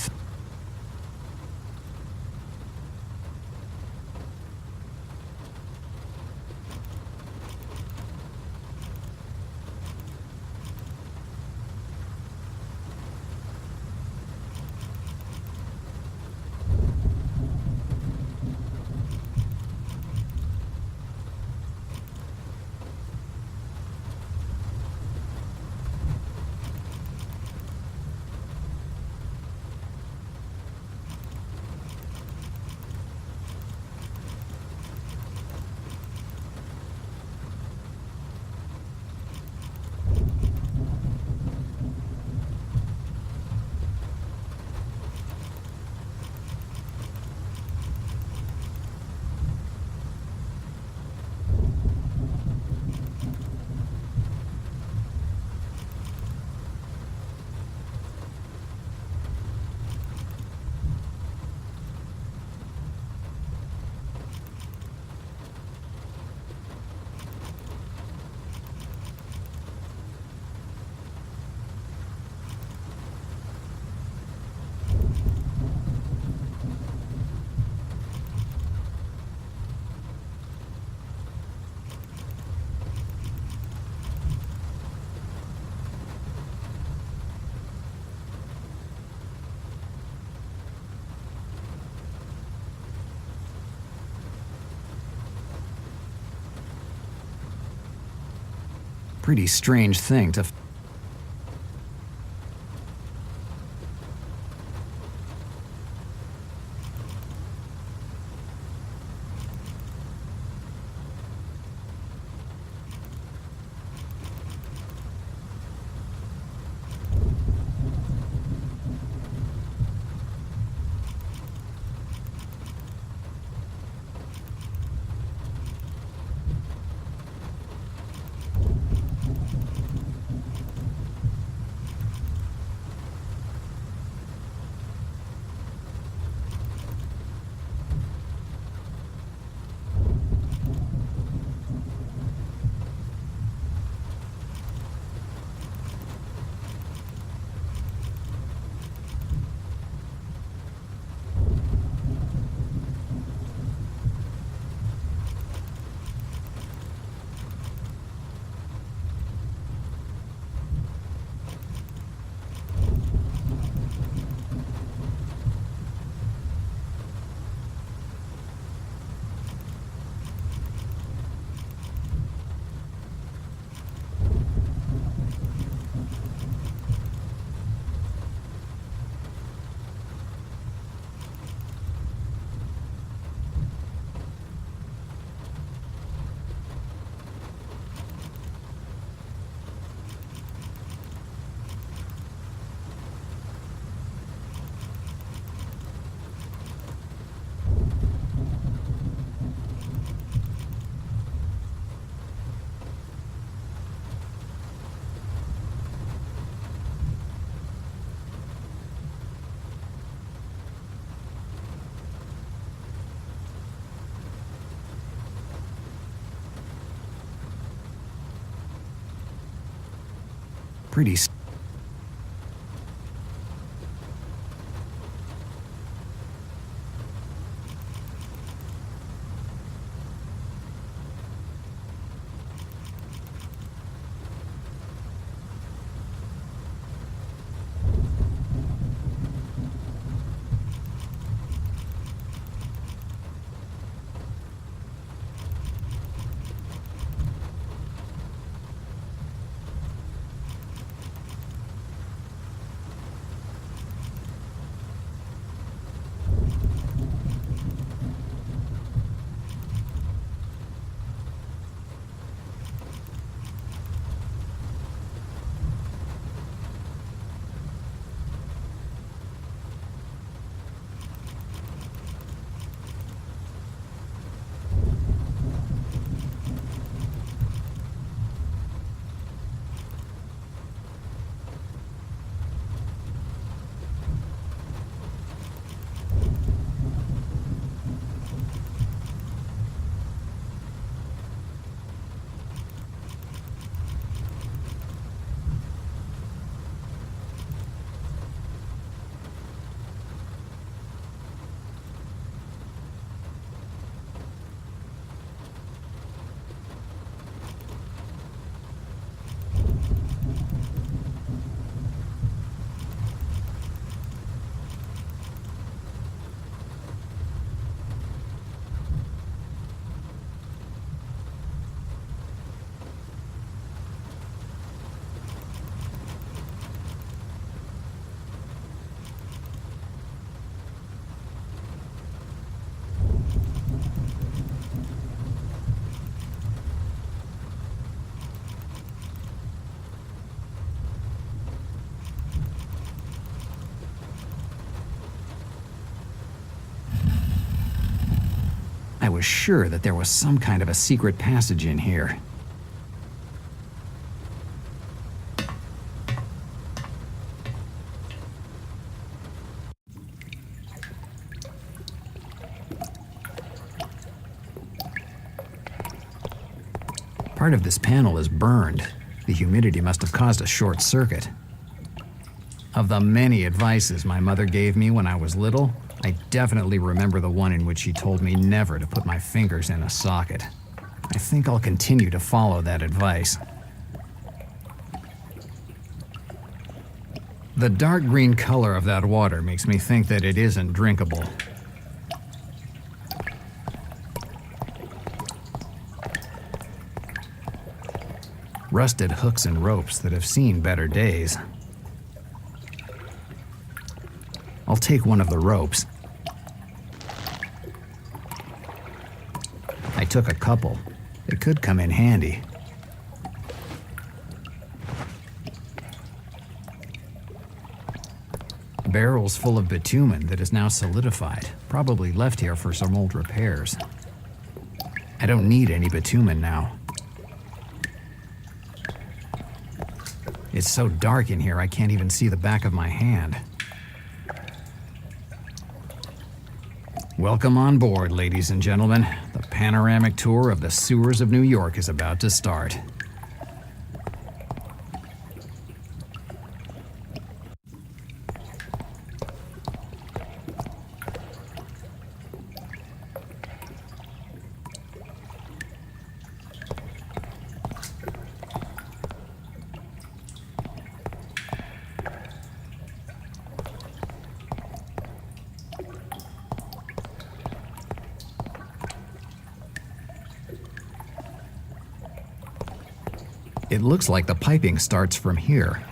Pretty strange thing to. Pretty I was sure that there was some kind of a secret passage in here. Part of this panel is burned. The humidity must have caused a short circuit. Of the many advices my mother gave me when I was little, I definitely remember the one in which she told me never to put my fingers in a socket. I think I'll continue to follow that advice. The dark green color of that water makes me think that it isn't drinkable. Rusted hooks and ropes that have seen better days. I'll take one of the ropes. I took a couple. They could come in handy. Barrels full of bitumen that is now solidified, probably left here for some old repairs. I don't need any bitumen now. It's so dark in here I can't even see the back of my hand. Welcome on board, ladies and gentlemen. The panoramic tour of the sewers of New York is about to start. It looks like the piping starts from here.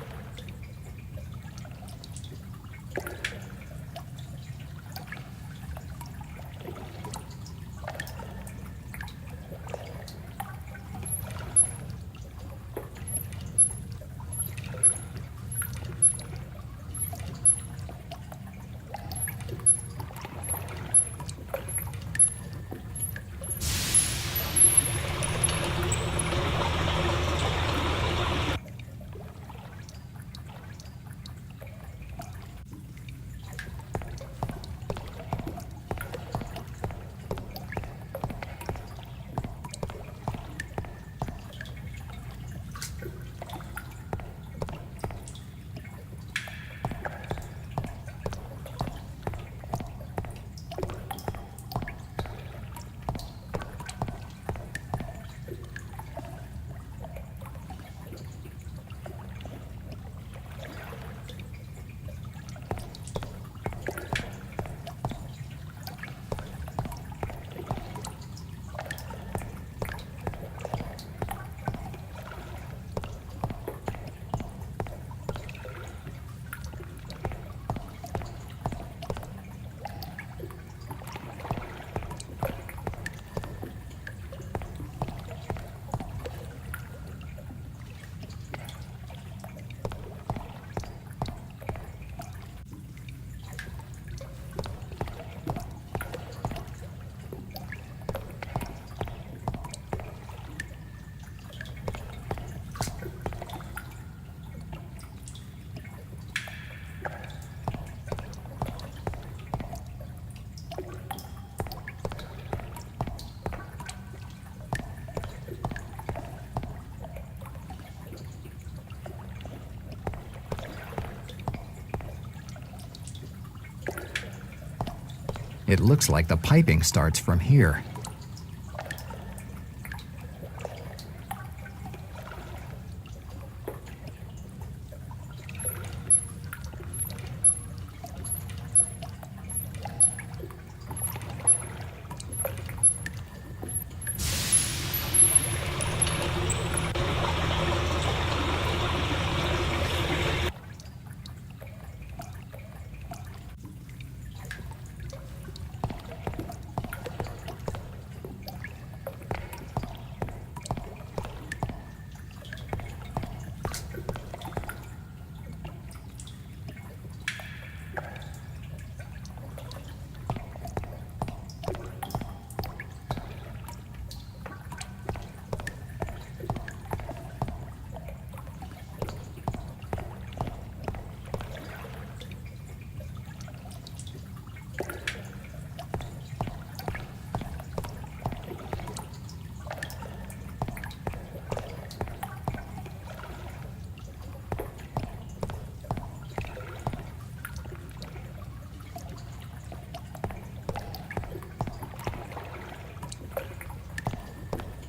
It looks like the piping starts from here.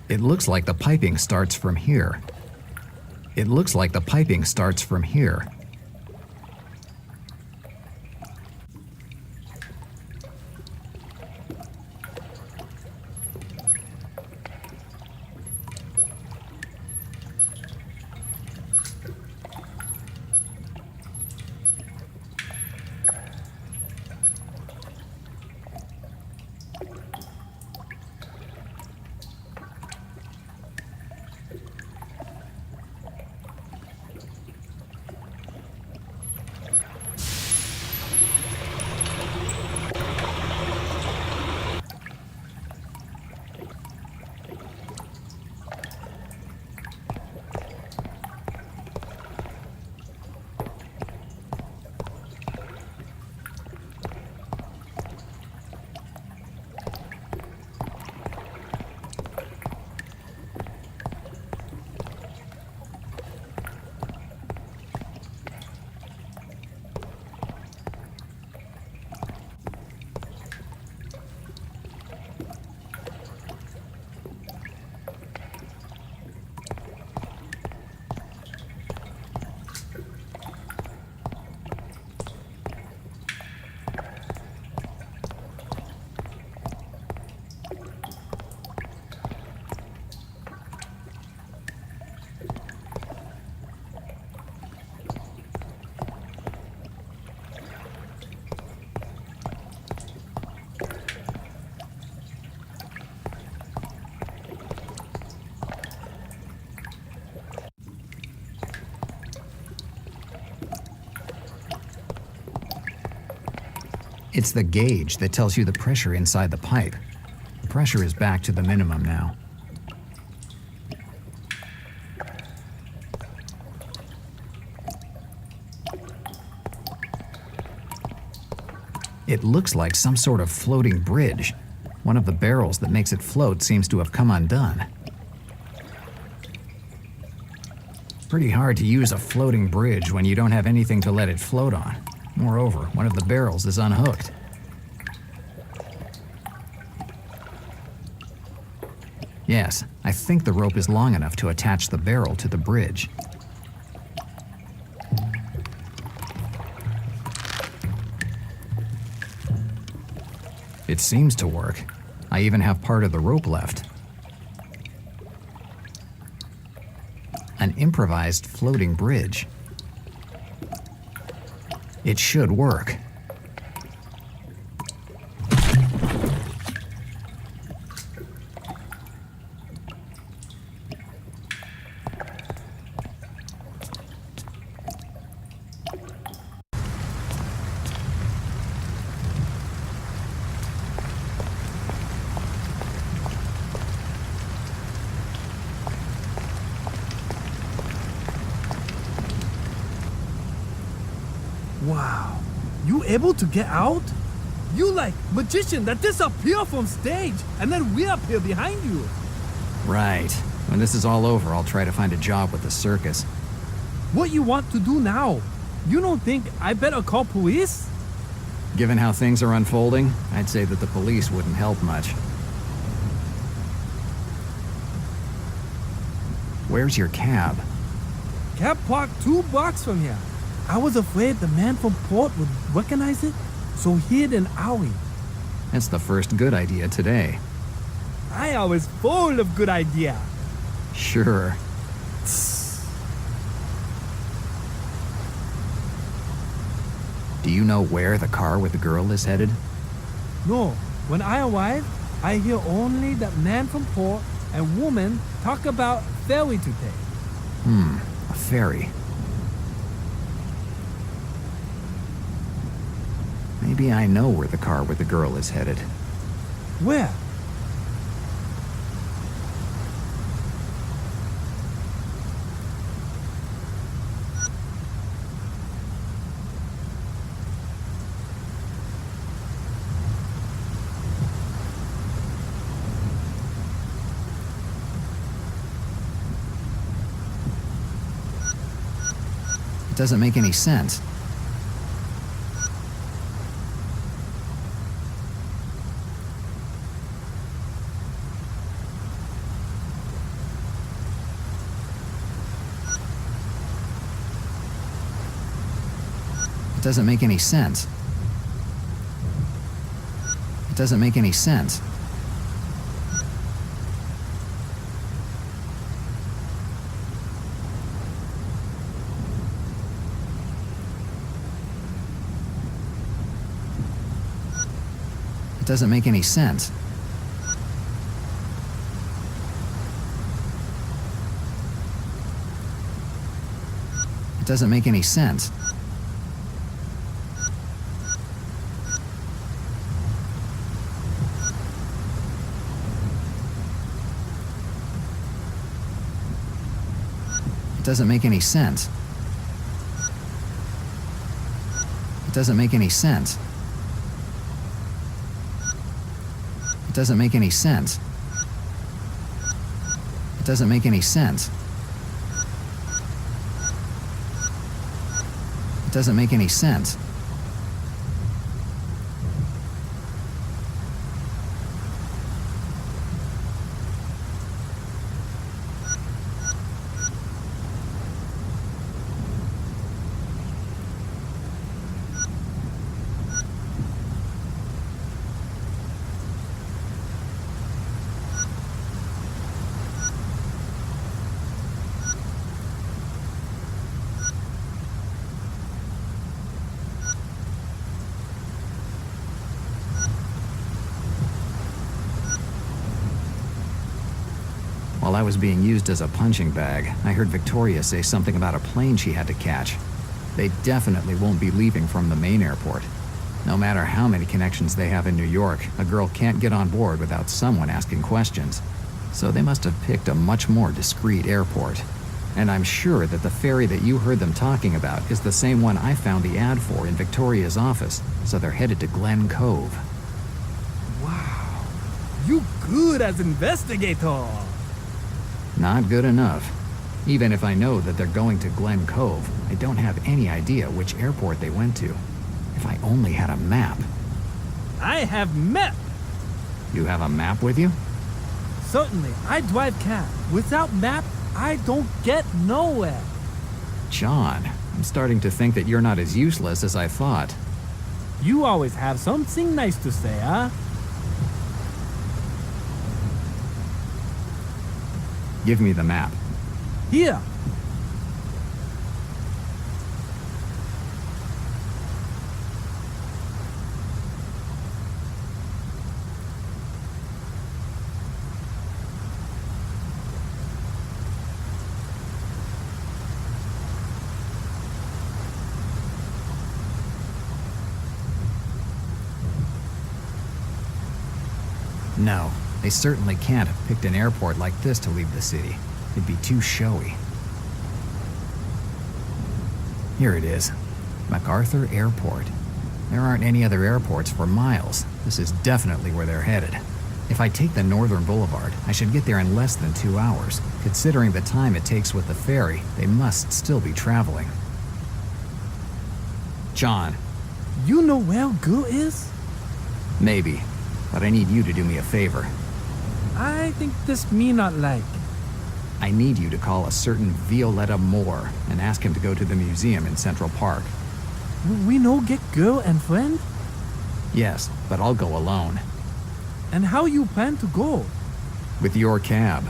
It looks like the piping starts from here. It looks like the piping starts from here. It's the gauge that tells you the pressure inside the pipe. The pressure is back to the minimum now. It looks like some sort of floating bridge. One of the barrels that makes it float seems to have come undone. Pretty hard to use a floating bridge when you don't have anything to let it float on. Moreover, one of the barrels is unhooked. Yes, I think the rope is long enough to attach the barrel to the bridge. It seems to work. I even have part of the rope left. An improvised floating bridge. It should work. Wow. You able to get out? You like magician that disappear from stage and then we appear behind you. Right. When this is all over, I'll try to find a job with the circus. What you want to do now? You don't think I better call police? Given how things are unfolding, I'd say that the police wouldn't help much. Where's your cab? Cab parked 2 blocks from here. I was afraid the man from Port would recognize it, so hid an alley. That's the first good idea today. I always full of good idea. Sure. Do you know where the car with the girl is headed? No, when I arrive, I hear only that man from Port and woman talk about ferry to take. A ferry. Maybe I know where the car with the girl is headed. Where? It doesn't make any sense. It doesn't make any sense. It doesn't make any sense. It doesn't make any sense. It doesn't make any sense. It doesn't make any sense. It doesn't make any sense. It doesn't make any sense. It doesn't make any sense. It doesn't make any sense. While I was being used as a punching bag, I heard Victoria say something about a plane she had to catch. They definitely won't be leaving from the main airport. No matter how many connections they have in New York, a girl can't get on board without someone asking questions. So they must have picked a much more discreet airport. And I'm sure that the ferry that you heard them talking about is the same one I found the ad for in Victoria's office, so they're headed to Glen Cove. Wow, you good as investigator. Not good enough. Even if I know that they're going to Glen Cove, I don't have any idea which airport they went to. If I only had a map. I have map. You have a map with you? Certainly, I drive cab. Without map, I don't get nowhere. John, I'm starting to think that you're not as useless as I thought. You always have something nice to say, huh? Give me the map. Here. No, they certainly can't have picked an airport like this to leave the city. It'd be too showy. Here it is. MacArthur Airport. There aren't any other airports for miles. This is definitely where they're headed. If I take the Northern Boulevard, I should get there in less than 2 hours. Considering the time it takes with the ferry, they must still be traveling. John, You know where girl is? Maybe, but I need you to do me a favor. I think this me not like. I need you to call a certain Violetta Moore and ask him to go to the museum in Central Park. We no get girl and friend? Yes, but I'll go alone. And how you plan to go? With your cab.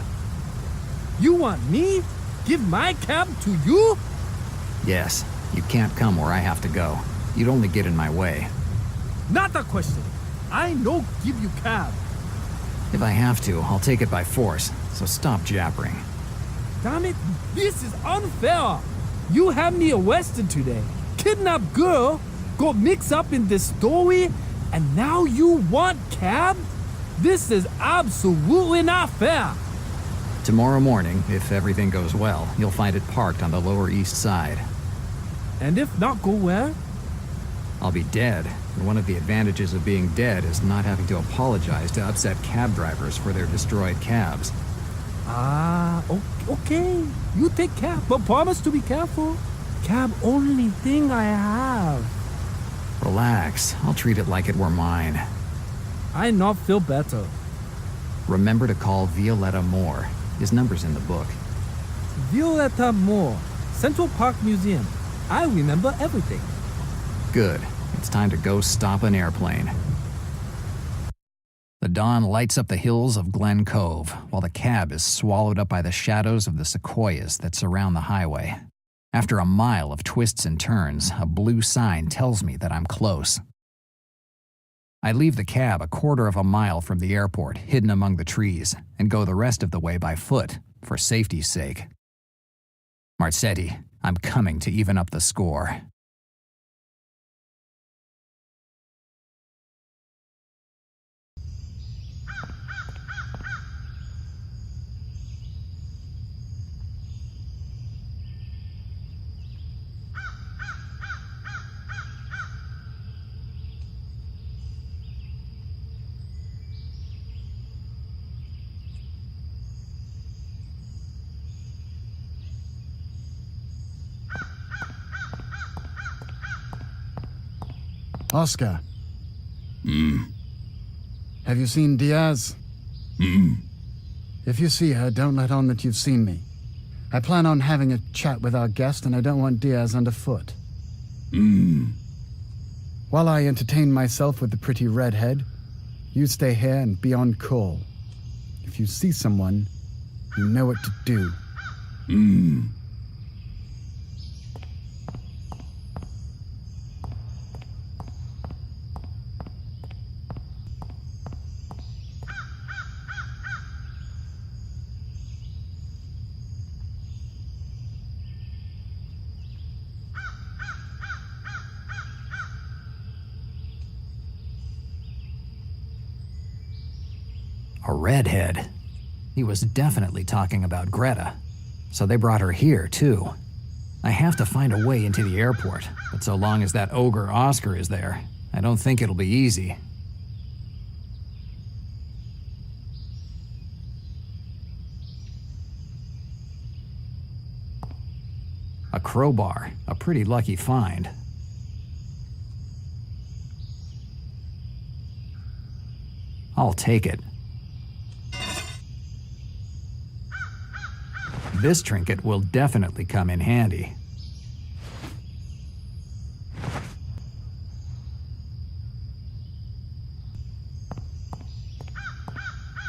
You want me? Give my cab to you? Yes, you can't come where I have to go. You'd only get in my way. Not a question. I no give you cab. If I have to, I'll take it by force, so stop jabbering. Damn it, this is unfair. You have me arrested today. Kidnap girl, got mixed up in this story, and now you want cab? This is absolutely not fair. Tomorrow morning, if everything goes well, you'll find it parked on the Lower East Side. And if not go where? I'll be dead, and one of the advantages of being dead is not having to apologize to upset cab drivers for their destroyed cabs. Ah, okay. You take cab, but promise to be careful. Cab only thing I have. Relax, I'll treat it like it were mine. I not feel better. Remember to call Violetta Moore. His number's in the book. Violetta Moore, Central Park Museum. I remember everything. Good. It's time to go stop an airplane. The dawn lights up the hills of Glen Cove, while the cab is swallowed up by the shadows of the sequoias that surround the highway. After a mile of twists and turns, a blue sign tells me that I'm close. I leave the cab a quarter of a mile from the airport, hidden among the trees, and go the rest of the way by foot, for safety's sake. Marzetti, I'm coming to even up the score. Oscar. Have you seen Diaz? If you see her, don't let on that you've seen me. I plan on having a chat with our guest, and I don't want Diaz underfoot. While I entertain myself with the pretty redhead, you stay here and be on call. If you see someone, you know what to do. A redhead. He was definitely talking about Greta. So they brought her here, too. I have to find a way into the airport, but so long as that ogre Oscar is there, I don't think it'll be easy. A crowbar, a pretty lucky find. I'll take it. This trinket will definitely come in handy.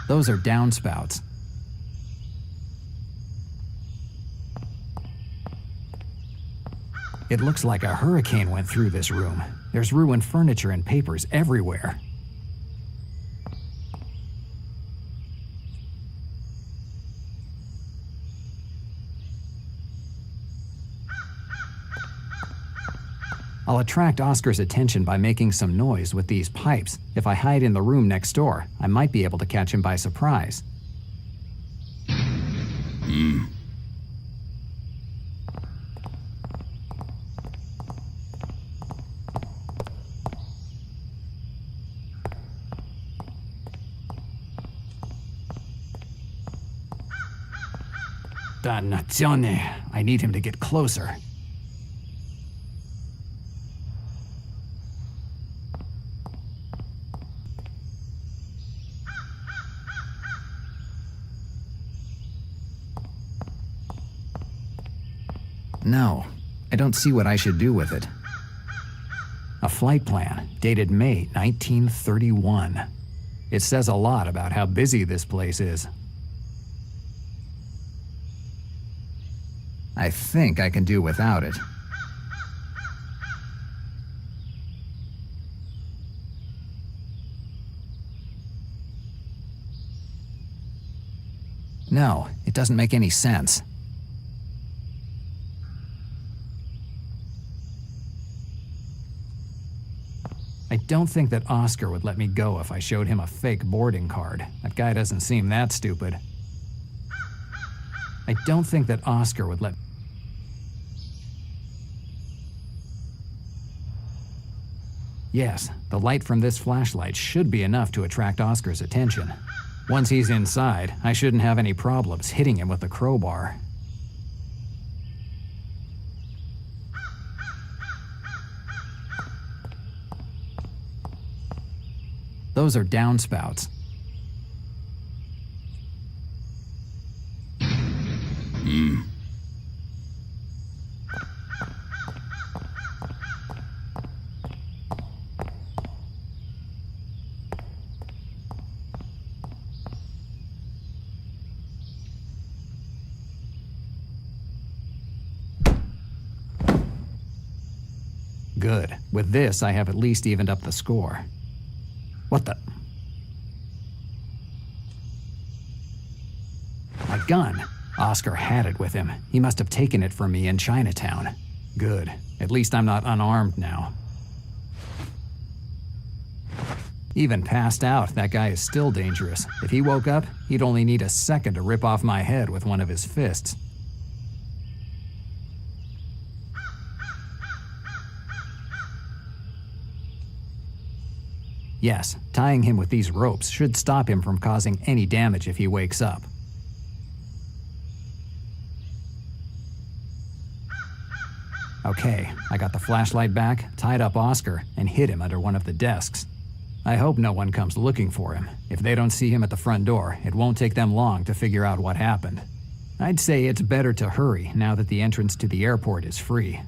Those are downspouts. It looks like a hurricane went through this room. There's ruined furniture and papers everywhere. I'll attract Oscar's attention by making some noise with these pipes. If I hide in the room next door, I might be able to catch him by surprise. Dannazione! I need him to get closer. No, I don't see what I should do with it. A flight plan, dated May 1931. It says a lot about how busy this place is. I think I can do without it. No, it doesn't make any sense. I don't think that Oscar would let me go if I showed him a fake boarding card. That guy doesn't seem that stupid. I don't think that Oscar would let... Yes, the light from this flashlight should be enough to attract Oscar's attention. Once he's inside, I shouldn't have any problems hitting him with the crowbar. Those are downspouts. Good. With this, I have at least evened up the score. What the? My gun. Oscar had it with him. He must have taken it from me in Chinatown. Good. At least I'm not unarmed now. Even passed out, that guy is still dangerous. If he woke up, he'd only need a second to rip off my head with one of his fists. Yes, tying him with these ropes should stop him from causing any damage if he wakes up. Okay, I got the flashlight back, tied up Oscar, and hid him under one of the desks. I hope no one comes looking for him. If they don't see him at the front door, it won't take them long to figure out what happened. I'd say it's better to hurry now that the entrance to the airport is free.